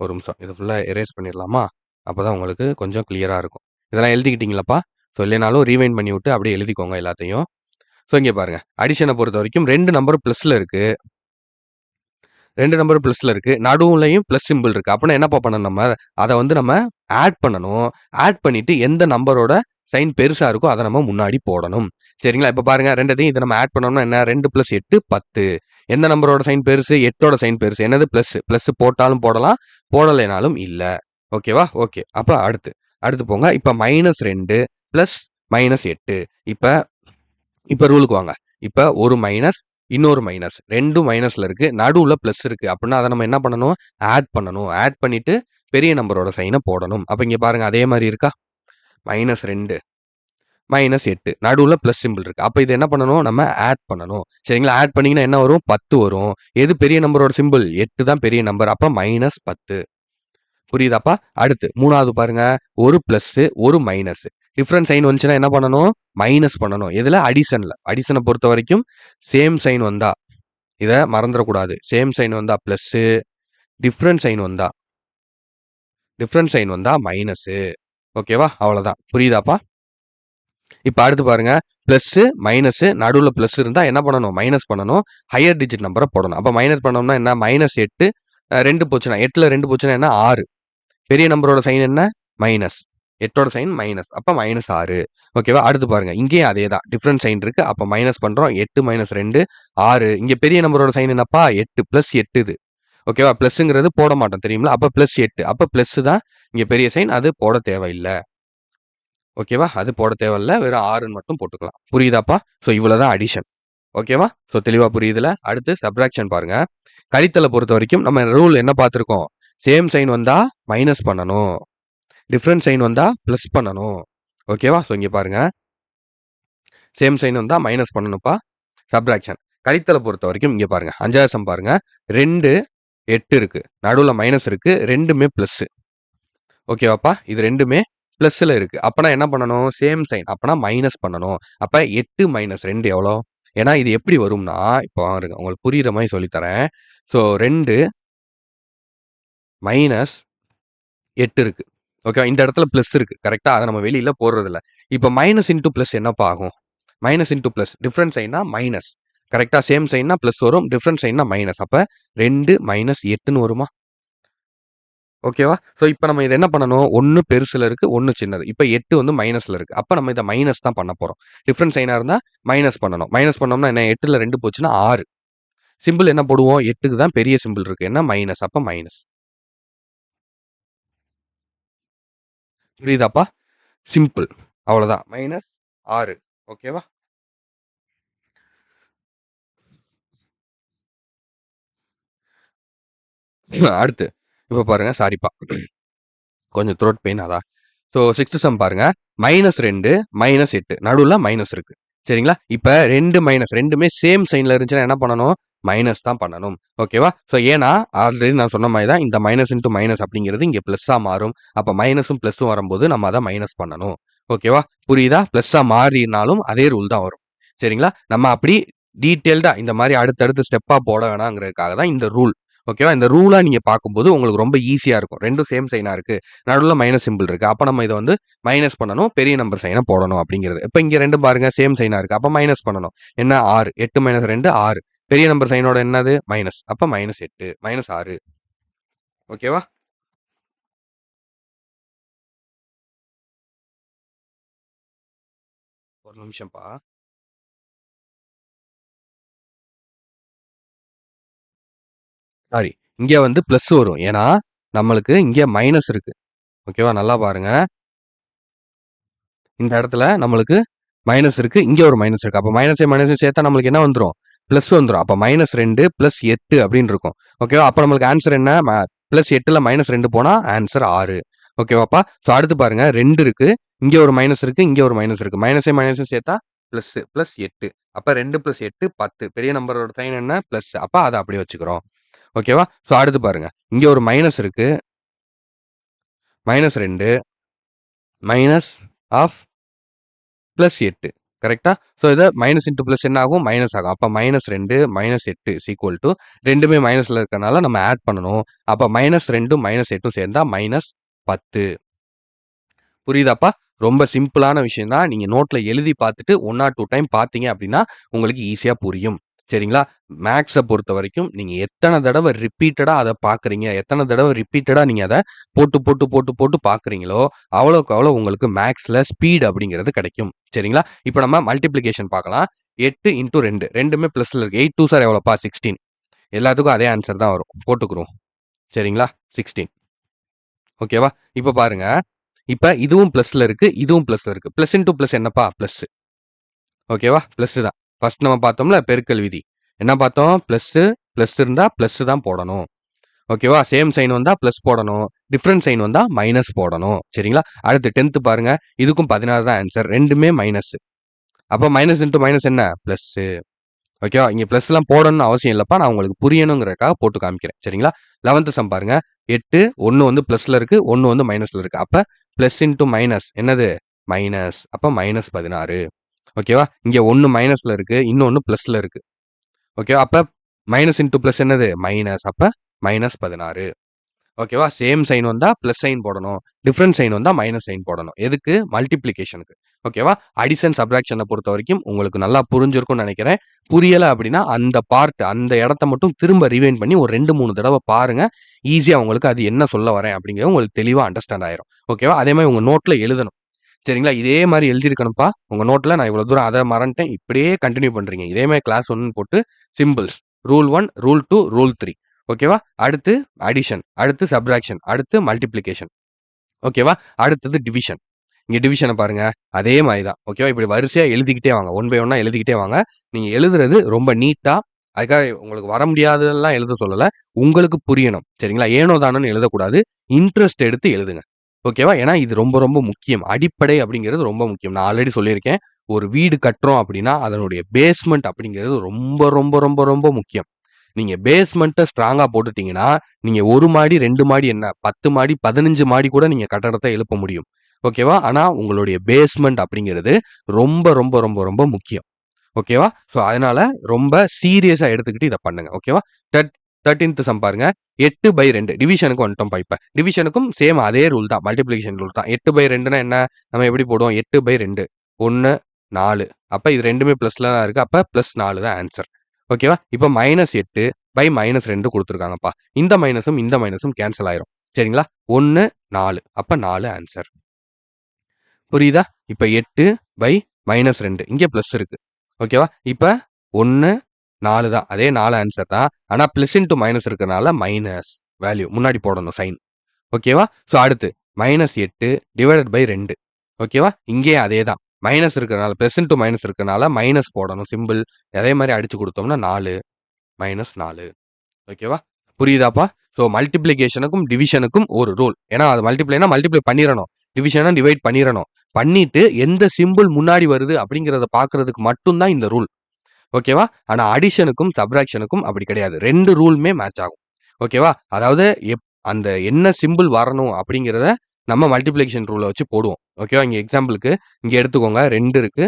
ஒரு நிமிஷம். இத ஃபுல்லா எரேஸ் பண்ணிரலாமா? அப்பதான் உங்களுக்கு கொஞ்சம் கிளியரா இருக்கும். இதெல்லாம் எழுதிக்கிட்டீங்களாப்பா? ஸோ இல்லைனாலும் ரீவைண்ட் பண்ணி விட்டு அப்படியே எழுதிக்கோங்க எல்லாத்தையும். ஸோ இங்க பாருங்க. அடிஷன பொறுத்தவரைக்கும் 2 நம்பரும் பிளஸ்ல இருக்கு. 2 நம்பரும் பிளஸ்ல இருக்கு. நடுவுலயும் பிளஸ் சிம்பிள் இருக்கு. அப்பன்னா என்னப்பா பண்ணணும் நம்ம? அத வந்து நம்ம ஆட் பண்ணணும். ஆட் பண்ணிட்டு எந்த நம்பரோட சைன் பெருசா இருக்கோ அத நம்ம முன்னாடி போடணும். சரிங்களா? இப்ப பாருங்க 2த்தையும் இத நம்ம ஆட் பண்ணோம்னா என்ன? 2 + 8 10. எந்த நம்பரோட சைன் பெருசு? 8ஓட சைன் பெருசு. என்னது? பிளஸ். பிளஸ் போட்டாலும் போடலாம். போடலைனாலும் இல்ல. ஓகேவா? ஓகே. அப்ப அடுத்து போங்க. இப்ப -2 + -8. இப்ப இப்ப ரூலுக்கு வாங்க. இப்ப ஒரு மைனஸ், இன்னொரு மைனஸ். 2ம் மைனஸ்ல இருக்கு. நடுவுல பிளஸ் இருக்கு. அப்படின்னா அத நம்ம என்ன பண்ணணும்? ஆட் பண்ணணும். ஆட் பண்ணிட்டு பெரிய நம்பரோட சைன போடணும். அப்ப இங்க பாருங்க அதே மாரி இருக்கா? -2 -8 நடுவுல பிளஸ் சிம்பிள் இருக்கு. அப்ப இது என்ன பண்ணணும்? நம்ம ஆட் பண்ணணும். சரிங்களா? ஆட் பண்ணீங்கன்னா என்ன வரும்? 10 வரும். எது பெரிய நம்பரோட சிம்பிள்? 8 தான் பெரிய நம்பர். அப்ப -10. புரியுதாப்பா? அடுத்து 3வது பாருங்க. ஒரு பிளஸ், ஒரு மைனஸ். டிஃபரண்ட் சைன் வந்துச்சுன்னா என்ன பண்ணணும்? மைனஸ் பண்ணணும். எதுல? அடிஷன்ல. அடிஷன பொறுத்தவரைக்கும் சேம் சைன் வந்தா, இத மறந்துறக்கூடாது. சேம் சைன் வந்தா பிளஸ்ஸு, டிஃபரண்ட் சைன் வந்தா மைனஸு. ஓகேவா? அவ்வளதான். புரியுதாப்பா? இப்ப அடுத்து பாருங்க. பிளஸ்ஸு, மைனஸு நடுவுல பிளஸ் இருந்தா என்ன பண்ணணும்? மைனஸ் பண்ணணும். ஹையர் டிஜிட் நம்பர போடணும். அப்ப மைனஸ் பண்ணோம்னா என்ன? -8 2 போச்சுன்னா 8ல 2 போச்சுன்னா என்ன? 6. பெரிய நம்பரோட சைன் என்ன? மைனஸ். 8ஓட சைன் மைனஸ். அப்ப -6. ஓகேவா? அடுத்து பாருங்க. இங்கேயும் அதே தான். டிஃபரண்ட் சைன் இருக்கு. அப்ப மைனஸ் பண்றோம். 8 - 2 6. இங்க பெரிய நம்பரோட சைன் என்னப்பா? 8 +8 இது. ஓகேவா? பிளஸ்ங்கிறது போட மாட்டோம் தெரியுங்களா? அப்ப +8. அப்ப பிளஸ் தான் இங்க பெரிய சைன். அது போட தேவையில்ல. ஓகேவா? அது போட தேவையில்ல. வெறும் 6ன்னு மட்டும் போட்டுக்கலாம். புரியுதாப்பா? ஸோ இவ்வளவுதான் அடிஷன். ஓகேவா? ஸோ தெளிவா புரியுதுல? அடுத்து சப்ட்ராக்ஷன் பாருங்க. கழித்தல பொறுத்தவரைக்கும் நம்ம ரூல் என்ன பார்த்திருக்கோம்? சேம் சைன் வந்தா மைனஸ் பண்ணணும். டிஃபரண்ட் சைன் வந்தா பிளஸ் பண்ணணும். ஓகேவா? ஸோ இங்க பாருங்க. சேம் சைன் வந்தா மைனஸ் பண்ணணும்ப்பா. சப்ட்ராக்ஷன். கழித்தல பொறுத்தவரைக்கும் இங்க பாருங்க. 5வது சம் பாருங்க. 2, 8 இருக்கு. நடுவுல மைனஸ் இருக்கு. 2மே பிளஸ். ஓகேவாப்பா? இது 2மே பிளஸ்ல இருக்கு. அப்பனா என்ன பண்ணணும்? Same sign. அப்பனா மைனஸ் பண்ணணும். அப்ப 8 - 2 எவ்வளோ? ஏன்னா இது எப்படி வரும்னா, இப்போ பாருங்க உங்களுக்கு புரியிற மாரி சொல்லி தரேன். ஸோ 2 -8 இருக்கு. ஓகேவா? இந்த இடத்துல பிளஸ் இருக்கு. கரெக்ட்டா? அத நம்ம வெளியில போடுறதில்ல. இப்ப மைனஸ் இன்டூ பிளஸ் என்னப்பா ஆகும்? Minus into plus. டிஃபரண்ட் சைன்னா மைனஸ். கரெக்ட்டா? சேம் சைன்னா பிளஸ் வரும். டிஃபரண்ட் சைன்னா மைனஸ். அப்ப 2 - 8ன்னு வருமா? ஓகேவா? ஸோ இப்ப நம்ம இத என்ன பண்ணணும்? 1 பெருசுல இருக்கு, 1 சின்னது. இப்ப 8 வந்து மைனஸ்ல இருக்கு. அப்ப நம்ம இத மைனஸ் தான் பண்ண போறோம். டிஃபரண்ட் சைனா இருந்தா மைனஸ் பண்ணணும். மைனஸ் பண்ணோம்னா என்ன? 8ல 2 போச்சுன்னா 6. சிம்பிள் என்ன போடுவோம்? 8க்கு தான் பெரிய சிம்பிள் இருக்கு. என்ன? மைனஸ். அப்ப மைனஸ். புரியுதாப்பா? சிம்பிள். அவ்வளோதான். -6. ஓகேவா? அடுத்து. இப்ப பாருங்க. சாரிப்பா. கொஞ்சம் த்ரோட் பெயின் அதான். ஸோ 6த் சம் பாருங்க. -2 -8 நடுவுல மைனஸ் இருக்கு. சரிங்களா? இப்ப 2 மைனஸ் 2மே சேம் சைன்ல இருந்துச்சுன்னா என்ன பண்ணணும்? மைனஸ் தான் பண்ணணும். ஓகேவா? ஸோ ஏன்னா, ஆல்ரெடி நான் சொன்ன மாரி தான் இந்த மைனஸ் இன்டூ மைனஸ் அப்படிங்கிறது இங்க பிளஸ்ஸா மாறும். அப்ப மைனஸும் பிளஸும் வரும்போது நம்ம அத மைனஸ் பண்ணணும். ஓகேவா? புரியுதா? பிளஸ்ஸா மாறினாலும் அதே ரூல் தான் வரும். சரிங்களா? நம்ம அப்படி டீட்டெயில்டா இந்த மாரி அடுத்தடுத்து ஸ்டெப்பா போட வேணாங்கிறதுக்காக தான் இந்த ரூல். ஓகேவா? இந்த ரூலா நீங்க பார்க்கும்போது உங்களுக்கு ரொம்ப ஈஸியா இருக்கும். 2ம் சேம் சைனா இருக்கு. நடுவுல மைனஸ் சிம்பிள் இருக்கு. அப்ப நம்ம இத வந்து மைனஸ் பண்ணணும். பெரிய நம்பர் சைன போடணும் அப்படிங்கிறது. இப்ப இங்க 2 பாருங்க சேம் சைனா இருக்கு. அப்ப மைனஸ் பண்ணணும். என்ன 6 8 - 2 6. பெரிய நம்பர் சைனோட என்னது? மைனஸ். அப்ப -8 -6. ஓகேவா? ஒரு நிமிஷம்ப்பா. சாரி. இங்க வந்து பிளஸ் வரும். ஏன்னா, நம்மளுக்கு இங்க மைனஸ் இருக்கு. ஓகேவா? நல்லா பாருங்க. இந்த இடத்துல நம்மளுக்கு மைனஸ் இருக்கு. இங்க ஒரு மைனஸ் இருக்கு. அப்ப மைனஸையும் சேர்த்தா நம்மளுக்கு என்ன வந்துரும்? பிளஸ் வந்துரும். அப்ப -2 + 8 அப்படின்னு இருக்கும். ஓகேவா? அப்ப நம்மளுக்கு ஆன்சர் என்ன? +8ல -2 போனா ஆன்சர் 6. ஓகேவாப்பா? ஸோ அடுத்து பாருங்க 2 இருக்கு. இங்க ஒரு மைனஸ் இருக்கு. இங்க ஒரு மைனஸ் இருக்கு. மைனஸையும் சேர்த்தா பிளஸ் +8. அப்ப 2 + 8 10. பெரிய நம்பரோட சைன் என்ன? பிளஸ். அப்ப அத அப்படியே வச்சுக்கிறோம். ஓகேவா? ஸோ அடுத்து பாருங்க. இங்க ஒரு மைனஸ் இருக்கு. -2 மைனஸ் ஆஃப் +8 கரெக்ட்டா? ஸோ இத மைனஸ் இன்டு பிளஸ் என்ன ஆகும்? மைனஸ் ஆகும். அப்ப -2 -8 இஸ் ஈக்குவல் டூ 2மே மைனஸ்ல இருக்கனால நம்ம ஆட் பண்ணணும். அப்ப -2ம் -8ம் சேர்ந்தா -10. புரியுதாப்பா? ரொம்ப சிம்பிளான விஷயம் தான். நீங்க நோட்ல எழுதி பார்த்துட்டு 1 ஆர் 2 டைம் பார்த்தீங்க அப்படின்னா, உங்களுக்கு ஈஸியா புரியும். சரிங்களா? மேத்ஸ பொறுத்தவரைக்கும் நீங்க எத்தன தடவ ரிப்பீட்டடா அத பார்க்குறீங்க, எத்தன தடவ ரிப்பீட்டடா நீங்க அத போட்டு, போட்டு, போட்டு, போட்டு பார்க்குறீங்களோ, அவ்வளோக்கு அவ்வளோ உங்களுக்கு மேத்ஸ்ல ஸ்பீட் அப்படிங்கிறது கிடைக்கும். சரிங்களா? இப்ப நம்ம மல்டிப்ளிகேஷன் பார்க்கலாம். 8 இன்டு 2 2மே பிளஸ்ல இருக்கு. 8 2 சார் எவ்வளோப்பா? 16. எல்லாத்துக்கும் அதே ஆன்சர் தான் வரும். போட்டுக்குருவோம். சரிங்களா? 16. ஓகேவா? இப்ப பாருங்க. இப்ப இதுவும் பிளஸ்ல இருக்கு. இதுவும் பிளஸ்ல இருக்கு. பிளஸ் இன்டு பிளஸ் என்னப்பா? பிளஸ். ஓகேவா? பிளஸ் தான். ஃபர்ஸ்ட் நம்ம பார்த்தோம்ல பெருக்கல் விதி. என்ன பார்த்தோம்? பிளஸ் இருந்தா பிளஸ் தான் போடணும். ஓகேவா? சேம் சைன் வந்தா பிளஸ் போடணும். டிஃபரண்ட் சைன் வந்தா மைனஸ் போடணும். சரிங்களா? அடுத்து 10th பாருங்க. இதுக்கும் 16 தான் ஆன்சர். 2மே மைனஸ். அப்ப மைனஸ் இன்டு மைனஸ் என்ன? பிளஸ். ஓகேவா? இங்க பிளஸ்லாம் போடணும்னு அவசியம் இல்லப்பா. நான் உங்களுக்கு புரியணுங்கிறதுக்காக போட்டு காமிக்கிறேன். சரிங்களா? 11th சம் பாருங்க. 8 1 வந்து பிளஸ்ல இருக்கு. 1 வந்து மைனஸ்ல இருக்கு. அப்ப பிளஸ் இன்டு மைனஸ் என்னது? மைனஸ். அப்ப -16. ஓகேவா? இங்க 1 மைனஸ்ல இருக்கு. இன்னொன்னு பிளஸ்ல இருக்கு. ஓகேவா? அப்ப மைனஸ் இன்டு பிளஸ் என்னது? மைனஸ். அப்ப -16. ஓகேவா? சேம் சைன் வந்தா பிளஸ் சைன் போடணும். டிஃபரண்ட் சைன் வந்தா மைனஸ் சைன் போடணும். எதுக்கு? மல்டிப்ளிகேஷனுக்கு. ஓகேவா? அடிஷன், சப்ட்ராக்ஷன பொறுத்தவரைக்கும் உங்களுக்கு நல்லா புரிஞ்சிருக்கும்னு நெனைக்கிறேன். புரியல அப்படின்னா, அந்த பார்ட் அந்த இடத்த மட்டும் திரும்ப ரிவைண்ட் பண்ணி ஒரு 2, 3 தடவ பாருங்க. ஈஸியா உங்களுக்கு அது என்ன சொல்ல வரேன் அப்படிங்கிறது உங்களுக்கு தெளிவா அண்டர்ஸ்டாண்ட் ஆயிரும். ஓகேவா? அதே மாரி உங்க நோட்ல எழுதணும். சரிங்களா? இதே மாரி எழுதியிருக்கணும்ப்பா. உங்க நோட்ல நான் இவ்வளோ தூரம் அத மறந்துட்டேன். இப்படியே கன்டின்யூ பண்றீங்க. இதே மாரி கிளாஸ் 1ன்னு போட்டு சிம்பிள்ஸ். Rule 1, rule 2, rule 3. ஓகேவா? அடுத்து அடிஷன், அடுத்து சப்ட்ராக்ஷன், அடுத்து மல்டிப்ளிகேஷன். ஓகேவா? அடுத்தது டிவிஷன். இங்க டிவிஷன பாருங்க. அதே மாரி தான். ஓகேவா? இப்படி வரிசையா எழுதிக்கிட்டே வாங்க. ஒன் பை ஒன்னா எழுதிக்கிட்டே வாங்க. நீங்க எழுதுறது ரொம்ப நீட்டா அதுக்காக உங்களுக்கு வர முடியாததெல்லாம் எழுத சொல்லல. உங்களுக்கு புரியணும். சரிங்களா? ஏனோ தானோன்னு எழுதக்கூடாது. இன்ட்ரெஸ்ட் எடுத்து எழுதுங்க. ஓகேவா? ஏன்னா இது ரொம்ப ரொம்ப முக்கியம். அடிப்படை அப்படிங்கிறது ரொம்ப முக்கியம். நான் ஆல்ரெடி சொல்லியிருக்கேன். ஒரு வீடு கட்டுறோம் அப்படின்னா, அதனுடைய பேஸ்மெண்ட் அப்படிங்கிறது ரொம்ப ரொம்ப ரொம்ப ரொம்ப முக்கியம். நீங்க பேஸ்மெண்ட்ட ஸ்ட்ராங்கா போட்டுட்டீங்கன்னா, நீங்க 1 மாடி, 2 மாடி என்ன 10 மாடி, 15 மாடி கூட நீங்க கட்டடத்த எழுப்ப முடியும். ஓகேவா? ஆனா உங்களுடைய பேஸ்மெண்ட் அப்படிங்கிறது ரொம்ப ரொம்ப ரொம்ப ரொம்ப முக்கியம். ஓகேவா? ஸோ அதனால ரொம்ப சீரியஸா எடுத்துக்கிட்டு இத பண்ணுங்க. ஓகேவா? 13th சம் பாருங்க. 8/2 டிவிஷனுக்கு வந்துட்டோம்ப்பா இப்ப. டிவிஷனுக்கும் சேம் அதே ரூல் தான். மல்டிப்ளிகேஷன் ரூல் தான். 8/2ன்னா என்ன? நம்ம எப்படி போடுவோம்? 8/2 1 4. அப்ப இது 2மே பிளஸ்ல தான் இருக்கு. அப்ப +4 தான் ஆன்சர். ஓகேவா? இப்ப -8/-2 குடுத்துருக்காங்கப்பா. இந்த மைனஸும் கேன்சல் ஆயிரும். சரிங்களா? 1 4. அப்ப 4 ஆன்சர். புரியுதா? இப்ப 8/-2 இங்க பிளஸ் இருக்கு. ஓகேவா? இப்ப 1 4 தான். அதே 4 ஆன்சர் தான். ஆனா பிளஸ் இன்டு மைனஸ் இருக்கனால மைனஸ் வேல்யூ முன்னாடி போடணும் சைன். ஓகேவா? ஸோ அடுத்து -8/2 ஓகேவா? இங்கேயும் அதே தான். மைனஸ் இருக்கனால பிளஸ் இன்டு மைனஸ் இருக்கனால மைனஸ் போடணும் சிம்பிள். அதே மாரி அடிச்சு குடுத்தோம்னா 4 -4. ஓகேவா? புரியுதாப்பா? ஸோ மல்டிப்ளிகேஷனுக்கும், டிவிஷனுக்கும் ஒரு ரூல். ஏன்னா அது மல்டிப்ளை பண்ணிறணும். டிவிஷன டிவைட் பண்ணிறணும். பண்ணிட்டு எந்த சிம்பிள் முன்னாடி வருது அப்படிங்கிறத பார்க்கறதுக்கு மட்டும் தான் இந்த ரூல். ஓகேவா? ஆனா அடிஷனுக்கும், சப்ட்ராக்ஷனுக்கும் அப்படி கிடையாது. 2 ரூலுமே மேட்ச் ஆகும். ஓகேவா? அதாவது அந்த என்ன சிம்பிள் வரணும் அப்படிங்கிறத நம்ம மல்டிப்ளிகேஷன் ரூல வச்சு போடுவோம். ஓகேவா? இங்க எக்ஸாம்பிளுக்கு இங்க எடுத்துக்கோங்க 2 இருக்கு,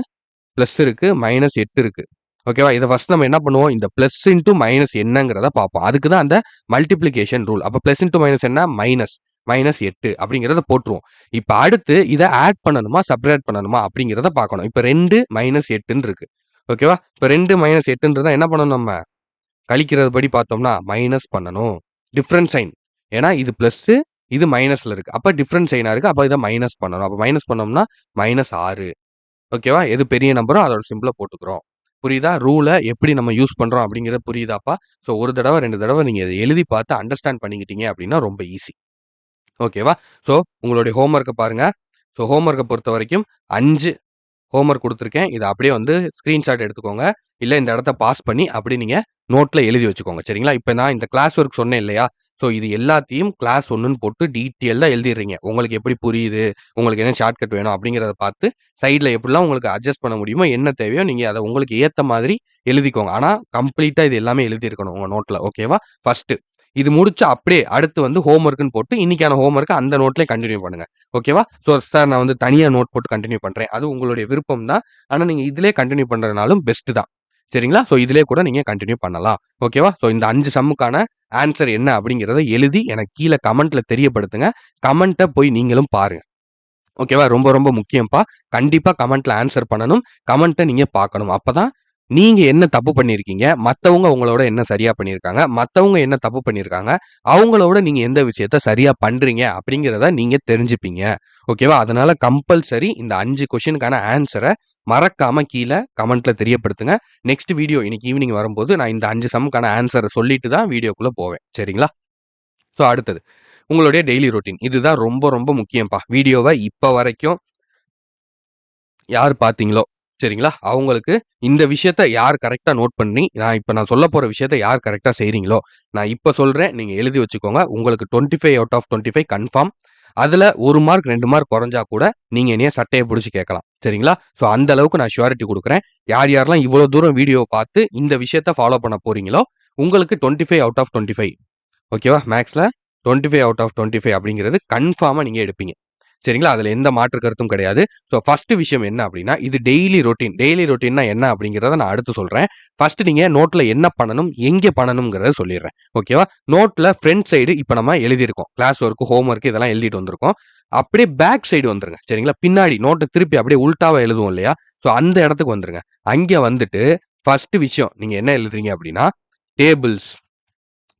பிளஸ் இருக்கு, -8 இருக்கு. ஓகேவா? இத ஃபர்ஸ்ட் நம்ம என்ன பண்ணுவோம்? இந்த பிளஸ் இன்டூ மைனஸ் என்னங்கிறத பார்ப்போம். அதுக்கு தான் அந்த மல்டிப்ளிகேஷன் ரூல். அப்ப பிளஸ் இன்டூ மைனஸ் என்ன? மைனஸ். மைனஸ் 8 அப்படிங்கிறத போட்டுருவோம். இப்ப அடுத்து இத ஆட் பண்ணணுமா? சப்ட்ராக்ட் பண்ணணுமா? அப்படிங்கிறத பார்க்கணும். இப்ப 2 மைனஸ் 8ன்னு இருக்கு. ஓகேவா? இப்ப 2 மைனஸ் 8ன்றத என்ன பண்ணணும் நம்ம? கழிக்கிறது படி பார்த்தோம்னா, மைனஸ் பண்ணணும். Difference sign. ஏன்னா இது பிளஸ்ஸு, இது மைனஸ்ல இருக்கு. அப்ப டிஃபரன்ஸ் சைனா இருக்கு. அப்ப இத மைனஸ் பண்ணணும். அப்ப மைனஸ் பண்ணோம்னா, -6. ஓகேவா? எது பெரிய நம்பரோ அதோட சிம்பல போட்டுக்கிறோம். புரியுதா? ரூல எப்படி நம்ம யூஸ் பண்றோம் அப்படிங்கிறது புரியுதாப்பா? ஸோ 1 தடவ, 2 தடவ நீங்க இத எழுதி பார்த்து அண்டர்ஸ்டாண்ட் பண்ணிக்கிட்டீங்க அப்படின்னா ரொம்ப ஈஸி. ஓகேவா? ஸோ உங்களுடைய ஹோம் ஒர்க்க பாருங்க. ஸோ ஹோம் ஒர்க்க பொறுத்தவரைக்கும் 5 ஹோம் ஒர்க் குடுத்துருக்கேன். இத அப்படியே வந்து ஸ்கிரீன்ஷாட் எடுத்துக்கோங்க. இல்ல இந்த இடத்த பாஸ் பண்ணி அப்படியே நீங்க நோட்ல எழுதி வச்சுக்கோங்க. சரிங்களா? இப்ப நான் இந்த கிளாஸ் ஒர்க் சொன்னேன் இல்லையா? ஸோ இது எல்லாத்தையும் கிளாஸ் 1ன்னு போட்டு டீட்டெயில்டா எழுதிர்றீங்க. உங்களுக்கு எப்படி புரியுது? உங்களுக்கு என்ன ஷார்ட்கட் வேணும்? அப்படிங்கிறத பார்த்து சைட்ல எப்படிலாம் உங்களுக்கு அட்ஜஸ்ட் பண்ண முடியுமோ, என்ன தேவையோ நீங்க அத உங்களுக்கு ஏத்த மாதிரி எழுதிக்கோங்க. ஆனா கம்ப்ளீட்டா இது எல்லாமே எழுதியிருக்கணும் உங்க நோட்ல. ஓகேவா? ஃபர்ஸ்ட்டு. இது முடிச்சு அப்படியே அடுத்து வந்து ஹோம் ஒர்க்ன்னு போட்டு இன்னைக்கான ஹோம் ஒர்க்க அந்த நோட்லயே கன்டின்யூ பண்ணுங்க. ஓகேவா? ஸோ சார் நான் வந்து தனியா நோட் போட்டு கன்டின்யூ பண்றேன். அது உங்களுடைய விருப்பம் தான். ஆனா நீங்க இதிலயே கன்டின்யூ பண்றதுனாலும் பெஸ்ட் தான். சரிங்களா? ஸோ இதிலயே கூட நீங்க கன்டின்யூ பண்ணலாம். ஓகேவா? ஸோ இந்த 5 சம்முக்கான ஆன்சர் என்ன அப்படிங்கிறத எழுதி எனக்கு கீழ கமெண்ட்ல தெரியப்படுத்துங்க. கமெண்ட்ட போய் நீங்களும் பாருங்க. ஓகேவா? ரொம்ப ரொம்ப முக்கியம்ப்பா. கண்டிப்பா கமெண்ட்ல ஆன்சர் பண்ணணும். கமெண்ட்ட நீங்க பார்க்கணும். அப்பதான் நீங்க என்ன தப்பு பண்ணியிருக்கீங்க? மத்தவங்க உங்களோட என்ன சரியா பண்ணியிருக்காங்க? மத்தவங்க என்ன தப்பு பண்ணியிருக்காங்க? அவங்களோட நீங்க எந்த விஷயத்த சரியா பண்றீங்க? அப்படிங்கிறத நீங்க தெரிஞ்சுப்பீங்க. ஓகேவா? அதனால கம்பல்சரி இந்த 5 கொஸ்டினுக்கான ஆன்சர மறக்காம கீழ கமெண்ட்ல தெரியப்படுத்துங்க. நெக்ஸ்ட் வீடியோ இன்னைக்கு ஈவினிங் வரும்போது நான் இந்த 5 சம்முக்கான ஆன்சர சொல்லிட்டு தான் வீடியோக்குள்ள போவேன். சரிங்களா? ஸோ அடுத்தது. உங்களுடைய டெய்லி ரொட்டீன். இதுதான் ரொம்ப ரொம்ப முக்கியம்ப்பா. வீடியோவ இப்ப வரைக்கும் யார் பார்த்தீங்களோ, சரிங்களா? அவங்களுக்கு இந்த விஷயத்த யார் கரெக்ட்டா நோட் பண்ணி, நான் சொல்லப் போற விஷயத்த யார் கரெக்ட்டா செய்றீங்களோ, நான் இப்ப சொல்றேன். நீங்க எழுதி வச்சுக்கோங்க. உங்களுக்கு 25 அவுட் ஆஃப் 25 கன்ஃபார்ம். அதுல 1 மார்க், 2 மார்க் குறைஞ்சா கூட, நீங்க என்னைய சட்டைய புடிச்சு கேட்கலாம். சரிங்களா? ஸோ அந்த அளவுக்கு நான் ஷூரிட்டி குடுக்குறேன். யார் யாரெல்லாம் இவ்வளோ தூரம் வீடியோவ பார்த்து இந்த விஷயத்த ஃபாலோ பண்ண போறீங்களோ, உங்களுக்கு 25 அவுட் ஆஃப் 25 ஓகேவா? மேத்ஸ்ல 25 அவுட் ஆஃப் 25 அப்படிங்கிறது கன்ஃபார்மா நீங்க எடுப்பீங்க. சரிங்களா? அதுல எந்த மாற்று கருத்தும் கிடையாது. ஸோ ஃபர்ஸ்ட் விஷயம் என்ன அப்படின்னா, இது டெய்லி ரொட்டீன். டெய்லி ரொட்டீன்னா என்ன அப்படிங்கிறத நான் அடுத்து சொல்றேன். ஃபர்ஸ்ட் நீங்க நோட்ல என்ன பண்ணணும், எங்கே பண்ணணும்ங்கிறத சொல்லிடுறேன். ஓகேவா? நோட்ல ஃப்ரண்ட் சைடு இப்ப நம்ம எழுதியிருக்கோம். கிளாஸ் ஒர்க், ஹோம் ஒர்க் இதெல்லாம் எழுதிட்டு வந்திருக்கோம். அப்படியே பேக் சைடு வந்துருங்க. சரிங்களா? பின்னாடி நோட்ட திருப்பி அப்படியே உல்டாவா எழுதுவோம் இல்லையா? ஸோ அந்த இடத்துக்கு வந்துருங்க. அங்க வந்துட்டு ஃபர்ஸ்ட் விஷயம் நீங்க என்ன எழுதுறீங்க அப்படின்னா, டேபிள்ஸ்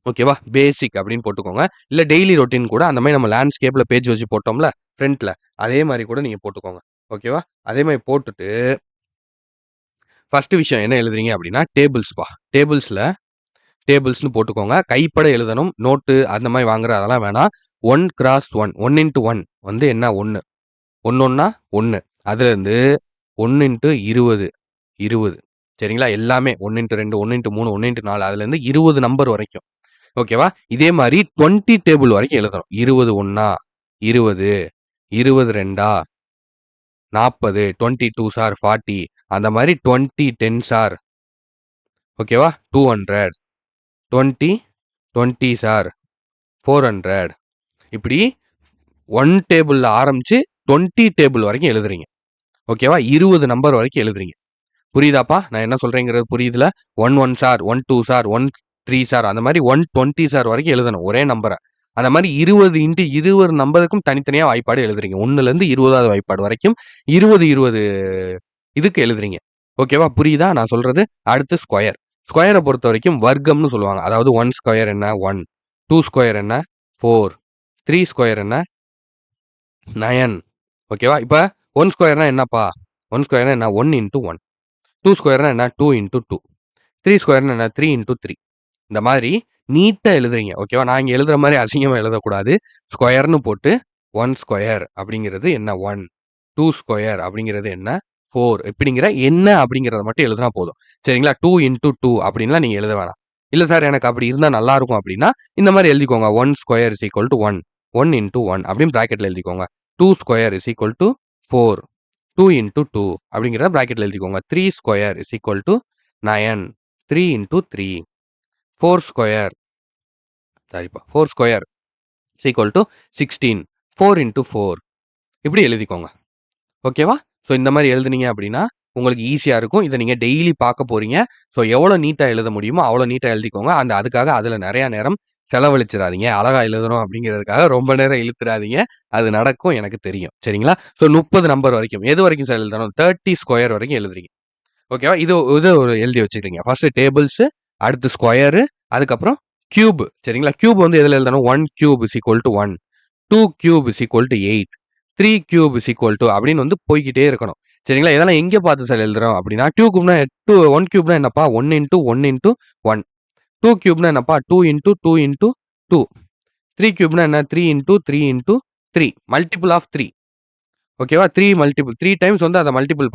ஓகேவா? பேசிக் அப்படின்னு போட்டுக்கோங்க. இல்ல டெய்லி ரொட்டீன் கூட அந்த மாரி நம்ம லேண்ட்ஸ்கேப்ல பேஜ் வச்சு போட்டோம்ல, ஃப்ரண்ட்ல. அதே மாரி கூட நீங்க போட்டுக்கோங்க. ஓகேவா? அதே மாரி போட்டுட்டு, ஃபர்ஸ்ட் விஷயம் என்ன எழுதுறீங்க அப்படின்னா, டேபிள்ஸ்ப்பா. டேபிள்ஸ்ன்னு போட்டுக்கோங்க. கைப்பட எழுதணும். நோட்டு அந்த மாரி வாங்குற அதெல்லாம் வேணாம். 1 கிராஸ் 1 1 இன்டூ 1 வந்து என்ன 1 1 1 அதுலேருந்து 1 இன்டூ 20 20 சரிங்களா? எல்லாமே 1 இன்டூ 2 1 இன்டூ 3 1 இன்டூ 4 அதுலேருந்து 20 நம்பர் வரைக்கும். ஓகேவா? இதே மாரி 20 டேபிள் வரைக்கும் எழுதணும். 20 1 20 20 2 40 22 சார் 40 அந்த மாரி 20 10 சார் ஓகேவா? 200 20 20 சார் 400 இப்படி 1 டேபிள்ல ஆரம்பிச்சு 20 டேபிள் வரைக்கும் எழுதுறீங்க. ஓகேவா? 20 நம்பர் வரைக்கும் எழுதுறீங்க. புரியுதாப்பா? நான் என்ன சொல்றேங்கிறது புரியுதுல? 1 1 சார், 1 2 சார், 1 3 சார் அந்த மாரி 120 சார் வரைக்கும் எழுதணும். ஒரே நம்பர. அந்த மாரி 20 இன்டு 20 நம்பருக்கும் தனித்தனியா வாய்ப்பாடு எழுதுறீங்க. 1லேருந்து 20வது வாய்ப்பாடு வரைக்கும் 20 20 இதுக்கு எழுதுறீங்க. ஓகேவா? புரியுதா நான் சொல்றது? அடுத்து ஸ்கொயர். ஸ்கொயர பொறுத்தவரைக்கும் வர்க்கம்னு சொல்லுவாங்க. அதாவது 1 ஸ்கொயர் என்ன 1, 2 ஸ்கொயர் என்ன 4, 3 ஸ்கொயர் என்ன 9 ஓகேவா? இப்ப 1 ஸ்கொயர்னா என்னப்பா? 1 ஸ்கொயர்னா என்ன? 1 இன்டு 1. 2 ஸ்கொயர்னா என்ன? 2 இன்டு 2. 3 ஸ்கொயர்னா என்ன? 3 இன்டு 3. இந்த மாதிரி நீட்டா எழுதுறீங்க. ஓகேவா? நான் இங்க எழுதுற மாரி அசிங்கமா எழுதக்கூடாது. ஸ்கொயர்ன்னு போட்டு 1 ஸ்கொயர் அப்படிங்கிறது என்ன 1, 2 ஸ்கொயர் அப்படிங்கிறது என்ன 4 இப்படிங்கிற என்ன அப்படிங்கிறத மட்டும் எழுதுனா போதும். சரிங்களா? 2 இன்டு 2 அப்படின்லாம் நீங்க எழுத வேணாம். இல்ல சார் எனக்கு அப்படி இருந்தா நல்லா இருக்கும் அப்படின்னா, இந்த மாரி எழுதிக்கோங்க. 1 square is equal to 1. 1 into 1 அப்படின்னு பிராக்கெட்ல எழுதிக்கோங்க. 2 square is equal to 4. 2 into 2 அப்படிங்கிறத பிராக்கெட்ல எழுதிக்கோங்க. 3 square is equal to 9. 3 into 3. 4 square சாரிப்பா 4 square is equal to 16. 4 into 4 இப்படி எழுதிக்கோங்க. ஓகேவா? ஸோ இந்த மாரி எழுதுனீங்க அப்படின்னா, உங்களுக்கு ஈஸியா இருக்கும். இத நீங்க டெய்லி பார்க்க போறீங்க. ஸோ எவ்வளோ நீட்டா எழுத முடியுமோ, அவ்வளோ நீட்டா எழுதிக்கோங்க. அதுக்காக அதுல நெறைய நேரம் செலவழிச்சிறாதீங்க. அழகா எழுதணும் அப்படிங்கிறதுக்காக ரொம்ப நேரம் இழுத்துறாதீங்க. அது நடக்கும் எனக்கு தெரியும். சரிங்களா? ஸோ 30 நம்பர் வரைக்கும். எது வரைக்கும் சார் எழுதணும்? 30 ஸ்கொயர் வரைக்கும் எழுதுறீங்க. ஓகேவா? இது இது ஒரு எழுதி வச்சுக்கிறீங்க. ஃபர்ஸ்ட் டேபிள்ஸ், அடுத்து ஸ்கொயர், அதுக்கப்புறம் கியூப். சரிங்களா? கியூப் வந்து எதுல எழுதணும்? 1 cube is equal to 1, 2 cube is equal to 8, 3 cube is equal to அப்படின்னு வந்து போய்க்கிட்டே இருக்கணும். சரிங்களா? இதெல்லாம் எங்க பார்த்து சார் எழுதுறோம் அப்படின்னா, 1 கியூப்னா என்னப்பா? 1 இன்டூ 1 இன்டூ 1. 2 கியூப்னா என்னப்பா? 2 இன்டூ 2 இன்டூ 2. 3 கியூப்னா என்ன? 3 இன்டூ 3 இன்டூ 3. Multiple of 3. ஓகேவா? 3 டைம்ஸ் வந்து அத மல்டிப்ளை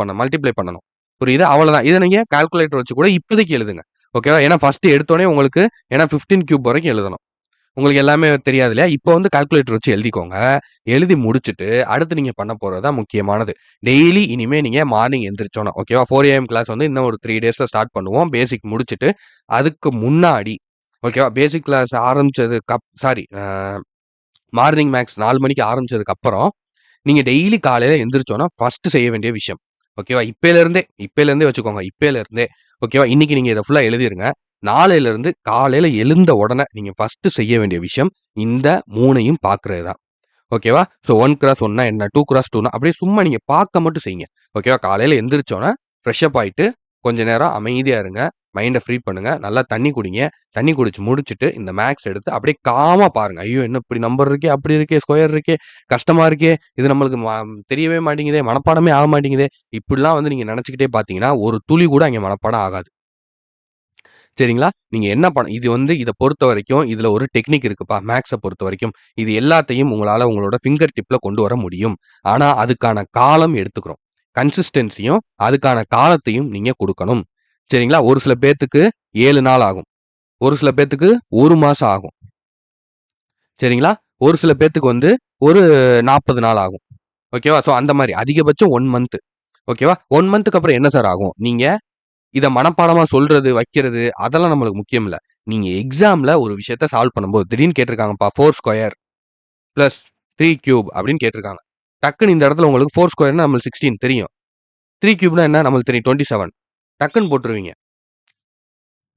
பண்ணணும். புரியுதா? அவ்வளவுதான். இத நீங்க கால்குலேட்டர் வச்சு கூட இப்போதைக்கு எழுதுங்க. ஓகேவா? ஏன்னா ஃபர்ஸ்ட் எடுத்தோனே உங்களுக்கு 15 கியூப் வரைக்கும் எழுதணும். உங்களுக்கு எல்லாமே தெரியாது இல்லையா? இப்போ வந்து கால்குலேட்டர் வச்சு எழுதிக்கோங்க. எழுதி முடிச்சுட்டு, அடுத்து நீங்க பண்ண போறது தான் முக்கியமானது. டெய்லி இனிமே நீங்க மார்னிங் எந்திரிச்சோன, ஓகேவா? 4 AM கிளாஸ் வந்து இன்னும் ஒரு 3 டேஸ்ல ஸ்டார்ட் பண்ணுவோம். பேசிக் முடிச்சுட்டு, அதுக்கு முன்னாடி ஓகேவா? பேசிக் கிளாஸ் ஆரம்பிச்சதுக்கு சாரி மார்னிங் மேக்ஸ் 4 மணிக்கு ஆரம்பிச்சதுக்கு அப்புறம், நீங்க டெய்லி காலையில எந்திரிச்சோன ஃபர்ஸ்ட் செய்ய வேண்டிய விஷயம். ஓகேவா? இப்பையில இருந்தே வச்சுக்கோங்க. இப்பையில இருந்தே. ஓகேவா? இன்னைக்கு நீங்க இத ஃபுல்லா எழுதிருங்க. நாளையில இருந்து காலையில எழுந்த உடனே நீங்க ஃபர்ஸ்ட் செய்ய வேண்டிய விஷயம், இந்த 3யும் பார்க்கிறது தான். ஓகேவா? ஸோ 1x1னா என்ன? 2x2னா அப்படியே சும்மா நீங்க பார்க்க மட்டும் செய்யுங்க. ஓகேவா? காலையில எந்திரிச்சோன ஃப்ரெஷ் அப் ஆயிட்டு, கொஞ்ச நேரம் அமைதியா இருங்க. மைண்ட ஃப்ரீ பண்ணுங்க. நல்லா தண்ணி குடிங்க. தண்ணி குடிச்சு முடிச்சுட்டு, இந்த மேக்ஸ் எடுத்து அப்படியே காமா பாருங்க. ஐயோ! என்ன இப்படி நம்பர் இருக்கே, அப்படி இருக்கே, ஸ்கொயர் இருக்கே, கஷ்டமா இருக்கே, இது நம்மளுக்கு தெரியவே மாட்டேங்குதே, மனப்பாடமே ஆக மாட்டேங்குதே. இப்படிலாம் வந்து நீங்க நெனச்சுக்கிட்டே பார்த்தீங்கன்னா, ஒரு துளி கூட அங்க மனப்பாடம் ஆகாது. சரிங்களா? நீங்க என்ன இது வந்து இத பொறுத்தவரைக்கும், இதுல ஒரு டெக்னிக் இருக்குப்பா. மேக்ஸ பொறுத்தவரைக்கும். இது எல்லாத்தையும் உங்களால உங்களோட ஃபிங்கர் டிப்ல கொண்டு வர முடியும். ஆனா, அதுக்கான காலம் எடுத்துக்கிறோம். கன்சிஸ்டன்சியும், அதுக்கான காலத்தையும் நீங்க குடுக்கணும். சரிங்களா? ஒரு சில பேத்துக்கு 7 நாள் ஆகும். ஒரு சில பேத்துக்கு 1 மாசம் ஆகும். சரிங்களா? ஒரு சில பேத்துக்கு வந்து ஒரு 40 நாள் ஆகும். ஓகேவா? ஸோ அந்த மாரி அதிகபட்சம் 1 மந்த். ஓகேவா? 1 மந்த்துக்கு அப்புறம் என்ன சார் ஆகும்? நீங்க இத மனப்பாடமா சொல்றது, வைக்கிறது அதெல்லாம் நம்மளுக்கு முக்கியம் இல்ல. நீங்க எக்ஸாம்ல ஒரு விஷயத்த சால்வ் பண்ணும்போது, திடீர்னு கேட்டிருக்காங்கப்பா 4 ஸ்கொயர் பிளஸ் 3 கியூப் அப்படின்னு கேட்டிருக்காங்க. டக்குன்னு இந்த இடத்துல உங்களுக்கு 4 ஸ்கொயர்னா நம்மளுக்கு 16 தெரியும். 3 கியூப்னா என்ன? நம்மளுக்கு தெரியும் 27. டக்குன்னு போட்டுருவீங்க.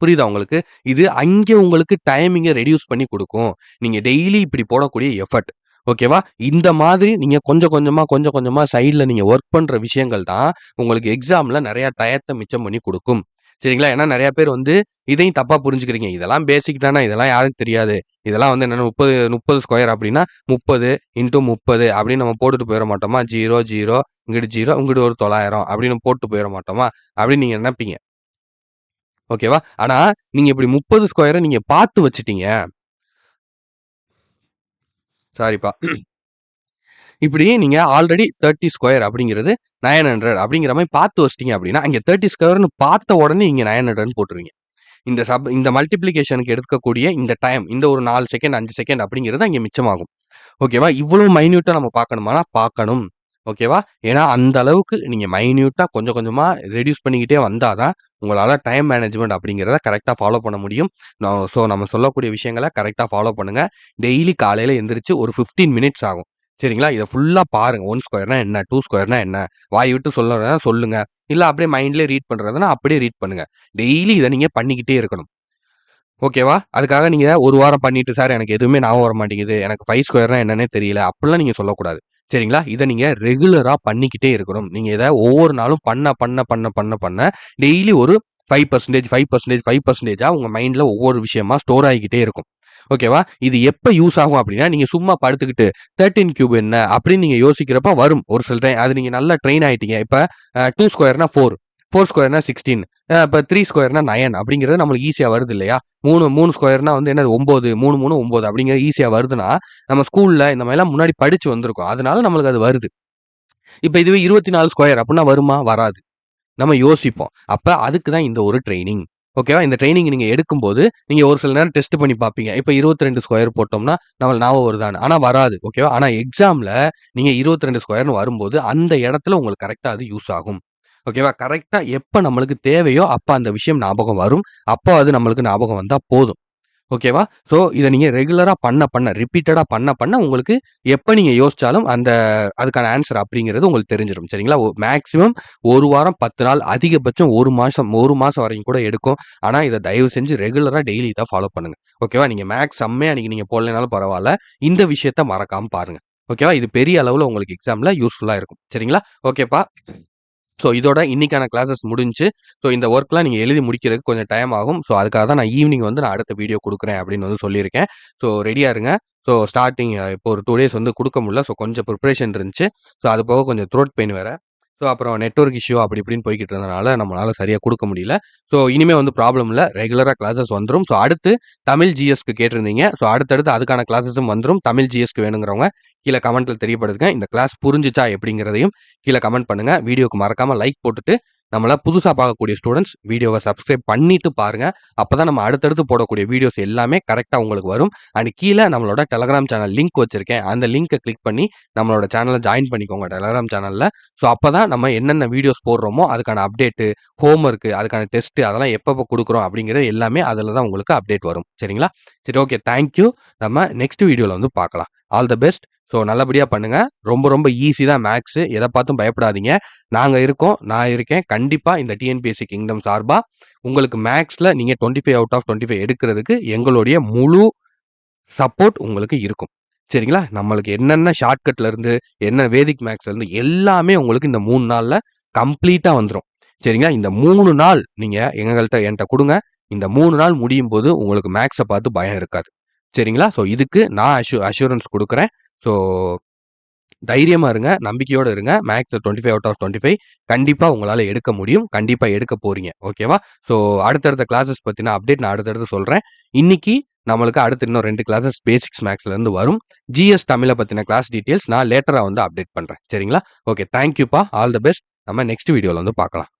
புரியுதா உங்களுக்கு? இது அங்கே உங்களுக்கு டைமிங்க ரெடியூஸ் பண்ணி குடுக்கும். நீங்க டெய்லி இப்படி போடக்கூடிய எஃபர்ட். ஓகேவா? இந்த மாதிரி நீங்க கொஞ்சம் கொஞ்சமா சைட்ல நீங்க வொர்க் பண்ற விஷயங்கள் தான் உங்களுக்கு எக்ஸாம்ல நெறைய டயத்த மிச்சம் பண்ணி குடுக்கும். சரிங்களா? ஏன்னா நெறைய பேர் வந்து இதையும் தப்பா புரிஞ்சுக்கிறீங்க. இதெல்லாம் பேசிக் தானே, இதெல்லாம் யாருக்கு தெரியாது. இதெல்லாம் வந்து என்னன்னா 30 ஸ்கொயர் அப்படின்னா 30 இன்டூ 30 அப்படின்னு நம்ம போட்டுட்டு போயிற மாட்டோமா? 0, 0 இங்கிட்டு 0 இங்கிட்டு ஒரு 900 அப்படின்னு போட்டு போயிற மாட்டோமா? அப்படின்னு நீங்க நெனைப்பீங்க. ஓகேவா? ஆனா, நீங்க இப்படி 30 ஸ்கொயர நீங்க பார்த்து வச்சுட்டீங்க. சாரிப்பா. இப்படி நீங்க ஆல்ரெடி 30 ஸ்கொயர் அப்படிங்கிறது 900 அப்படிங்கிற மாரி பார்த்து வச்சுட்டீங்க அப்படின்னா, அங்க 30 ஸ்கொயர்ன்னு பார்த்த உடனே நீங்க 900ன்னு போட்டுருவீங்க. இந்த மல்டிப்ளிகேஷனுக்கு எடுக்கக்கூடிய இந்த டைம், இந்த ஒரு 4 செகண்ட், 5 செகண்ட் அப்படிங்கிறது அங்க மிச்சமாகும். ஓகேவா? இவ்வளவு மைன்யூட்டா நம்ம பார்க்கணுமானா பார்க்கணும். ஓகேவா? ஏன்னா, அந்த அளவுக்கு நீங்க மைன்யூட்டா கொஞ்சம் கொஞ்சமா ரெடியூஸ் பண்ணிக்கிட்டே வந்தா தான், உங்களால டைம் மேனேஜ்மென்ட் அப்படிங்கிறத கரெக்ட்டா ஃபாலோ பண்ண முடியும். நம்ம சொல்லக்கூடிய விஷயங்கள கரெக்ட்டா ஃபாலோ பண்ணுங்க. டெய்லி காலையில எந்திரிச்சு ஒரு 15 மினிட்ஸ் ஆகும். சரிங்களா? இத ஃபுல்லா பாருங்க. 1 ஸ்கொயர்னா என்ன? 2 ஸ்கொயர்னா என்ன? வாய் விட்டு சொல்றதுனா சொல்லுங்க. இல்ல அப்படியே மைண்ட்லயே ரீட் பண்றதுனா அப்படியே ரீட் பண்ணுங்க. டெய்லி இத நீங்க பண்ணிக்கிட்டே இருக்கணும். ஓகேவா? அதுக்காக நீங்க 1 வாரம் பண்ணிட்டு, சார் எனக்கு எதுவுமே ஞாபகம் வர மாட்டேங்குது. எனக்கு 5 ஸ்கொயர்னா என்னன்னே தெரியல. அப்படிலாம் நீங்க சொல்லக்கூடாது. சரிங்களா? இத நீங்க ரெகுலரா பண்ணிக்கிட்டே இருக்கணும். நீங்க இத ஒவ்வொரு நாளும் பண்ண டெய்லி ஒரு 5% 5% 5%ஆ உங்க மைண்ட்ல ஒவ்வொரு விஷயமா ஸ்டோர் ஆகிக்கிட்டே இருக்கும். ஓகேவா? இது எப்ப யூஸ் ஆகும் அப்படின்னா, நீங்க சும்மா படுத்துக்கிட்டு 13 கியூப் என்ன அப்படின்னு நீங்க யோசிக்கிறப்ப வரும். ஒரு சில டைம் அது நீங்க நல்லா ட்ரெயின் ஆயிட்டீங்க. இப்ப 2 ஸ்கொயர்னா 4, 4 ஸ்கொயர்னா 16, இப்ப 3 ஸ்கொயர்னா 9 அப்படிங்கிறது நம்மளுக்கு ஈஸியா வருது இல்லையா? 3 ஸ்கொயர்னா வந்து என்னது 9, 3 3 9 அப்படிங்கிறது ஈஸியா வருதுன்னா, நம்ம ஸ்கூல்ல இந்த மாரிலாம் முன்னாடி படிச்சு வந்திருக்கோம். அதனால நம்மளுக்கு அது வருது. இப்ப இதுவே 24 ஸ்கொயர் அப்படின்னா வருமா? வராது. நம்ம யோசிப்போம். அப்ப அதுக்கு தான் இந்த ஒரு ட்ரெய்னிங். ஓகேவா? இந்த ட்ரெய்னிங் நீங்க எடுக்கும்போது, நீங்க ஒரு சில நேரம் டெஸ்ட் பண்ணி பார்ப்பீங்க. இப்ப 22 ஸ்கொயர் போட்டோம்னா, நம்மளுக்கு ஞாபகம் வருதான்னு. ஆனா வராது. ஓகேவா? ஆனா எக்ஸாம்ல நீங்க 22 ஸ்கொயர்ன்னு வரும்போது, அந்த இடத்துல உங்களுக்கு கரெக்ட்டா அது யூஸ் ஆகும். ஓகேவா? கரெக்ட்டா எப்ப நம்மளுக்கு தேவையோ, அப்ப அந்த விஷயம் ஞாபகம் வரும். அப்ப அது நம்மளுக்கு ஞாபகம் வந்தா போதும். ஓகேவா? ஸோ இத நீங்க ரெகுலரா ரிப்பீட்டடா பண்ண உங்களுக்கு எப்ப நீங்க யோசிச்சாலும் அதுக்கான ஆன்ஸர் அப்படிங்கிறது உங்களுக்கு தெரிஞ்சிரும். சரிங்களா? மேக்ஸிமம் 1 வாரம் 10 நாள் அதிகபட்சம் 1 மாசம் வரைக்கும் கூட எடுக்கும். ஆனா இத தயவு செஞ்சு ரெகுலரா டெய்லி இத ஃபாலோ பண்ணுங்க. ஓகேவா? நீங்க மேத்ஸ் செம்மையா அன்னைக்கு நீங்க போடலைனாலும் பரவால்ல. இந்த விஷயத்த மறக்காம பாருங்க. ஓகேவா? இது பெரிய அளவுல உங்களுக்கு எக்ஸாம்ல யூஸ்ஃபுல்லா இருக்கும். சரிங்களா? ஓகேப்பா. ஸோ இதோட இன்னைக்கான கிளாஸஸ் முடிஞ்சுச்சு. ஸோ இந்த ஒர்க்லாம் நீங்க எழுதி முடிக்கிறதுக்கு கொஞ்சம் டைம் ஆகும். ஸோ அதுக்காக தான் நான் ஈவினிங் வந்து நான் அடுத்த வீடியோ குடுக்குறேன் அப்படின்னு வந்து சொல்லியிருக்கேன். ஸோ ரெடியா இருங்க. ஸோ ஸ்டார்ட்டிங் இப்போ ஒரு 2 டேஸ் வந்து குடுக்க முடியல. ஸோ கொஞ்சம் ப்ரிப்பரேஷன் இருந்துச்சு. ஸோ அது போக கொஞ்சம் த்ரோட் பெயின் வேற. ஸோ அப்புறம் நெட்வொர்க் இஷ்யூ அப்படி இப்படின்னு போய்க்கிட்டு இருந்தனால நம்மளால சரியா குடுக்க முடியல. ஸோ இனிமே வந்து ப்ராப்ளம் இல்ல. ரெகுலரா கிளாஸஸ் வந்துரும். ஸோ அடுத்து தமிழ் ஜிஎஸ்க்கு கேட்டிருந்தீங்க. ஸோ அடுத்தடுத்து அதுக்கான கிளாஸஸும் வந்துரும். தமிழ் ஜிஎஸ்க்கு வேணுங்கிறவங்க கீழ கமெண்ட்ல தெரியப்படுத்துங்க. இந்த கிளாஸ் புரிஞ்சுச்சா எப்படிங்கிறதையும் கீழ கமெண்ட் பண்ணுங்க. வீடியோக்கு மறக்காம லைக் போட்டுட்டு, நம்மள புதுசா பார்க்கக்கூடிய ஸ்டூடண்ட்ஸ் வீடியோவ சப்ஸ்கிரைப் பண்ணிட்டு பாருங்க. அப்பதான் நம்ம அடுத்தடுத்து போடக்கூடிய வீடியோஸ் எல்லாமே கரெக்ட்டா உங்களுக்கு வரும். அண்ட் கீழ நம்மளோட டெலகிராம் சேனல் லிங்க் வச்சிருக்கேன். அந்த லிங்க்க கிளிக் பண்ணி நம்மளோட சேனல ஜாயின் பண்ணிக்கோங்க டெலகிராம் சேனல்ல. ஸோ அப்பதான் நம்ம என்னென்ன வீடியோஸ் போடுறோமோ அதுக்கான அப்டேட்டு, ஹோம் ஒர்க், அதுக்கான டெஸ்ட் அதெல்லாம் எப்பப்ப குடுக்குறோம் அப்படிங்கிறது எல்லாமே அதுல தான் உங்களுக்கு அப்டேட் வரும். சரிங்களா? சரி ஓகே. Thank you. நம்ம நெக்ஸ்ட் வீடியோல வந்து பார்க்கலாம். All the best. ஸோ நல்லபடியா பண்ணுங்க. ரொம்ப ரொம்ப ஈஸி தான் மேத்ஸு. எத பார்த்தும் பயப்படாதீங்க. நாங்க இருக்கோம். நான் இருக்கேன். கண்டிப்பா இந்த டிஎன்பிஎஸ்சி கிங்டம் சார்பா உங்களுக்கு மேத்ஸ்ல நீங்க 25 அவுட் ஆஃப் 25 எடுக்கிறதுக்கு எங்களுடைய முழு சப்போர்ட் உங்களுக்கு இருக்கும். சரிங்களா? நம்மளுக்கு என்னென்ன ஷார்ட்கட்ல இருந்து, என்ன வேதிக் மேத்ஸ்ல இருந்து எல்லாமே உங்களுக்கு இந்த 3 நாள்ல கம்ப்ளீட்டா வந்துரும். சரிங்களா? இந்த 3 நாள் நீங்க என்ட்ட குடுங்க. இந்த 3 நாள் முடியும்போது உங்களுக்கு மேத்ஸ பார்த்து பயம் இருக்காது. சரிங்களா? ஸோ இதுக்கு நான் அஷ்யூரன்ஸ் குடுக்குறேன். ஸோ தைரியமா இருங்க. நம்பிக்கையோட இருங்க. மேத்ஸ்ல 25 அவுட் ஆஃப் 25 கண்டிப்பா உங்களால எடுக்க முடியும். கண்டிப்பா எடுக்க போறீங்க. ஓகேவா? ஸோ அடுத்தடுத்த கிளாஸஸ் பத்தின அப்டேட் நான் அடுத்தடுத்து சொல்றேன். இன்னைக்கு நம்மளுக்கு அடுத்து இன்னும் 2 கிளாஸஸ் பேசிக்ஸ் மேத்ஸ்ல இருந்து வரும். ஜிஎஸ் தமிழ பத்தின கிளாஸ் டீடைல்ஸ் நான் லேட்டரா வந்து அப்டேட் பண்றேன். சரிங்களா? ஓகே. தேங்க் யூப்பா. All the best. நம்ம நெக்ஸ்ட் வீடியோல வந்து பார்க்கலாம்.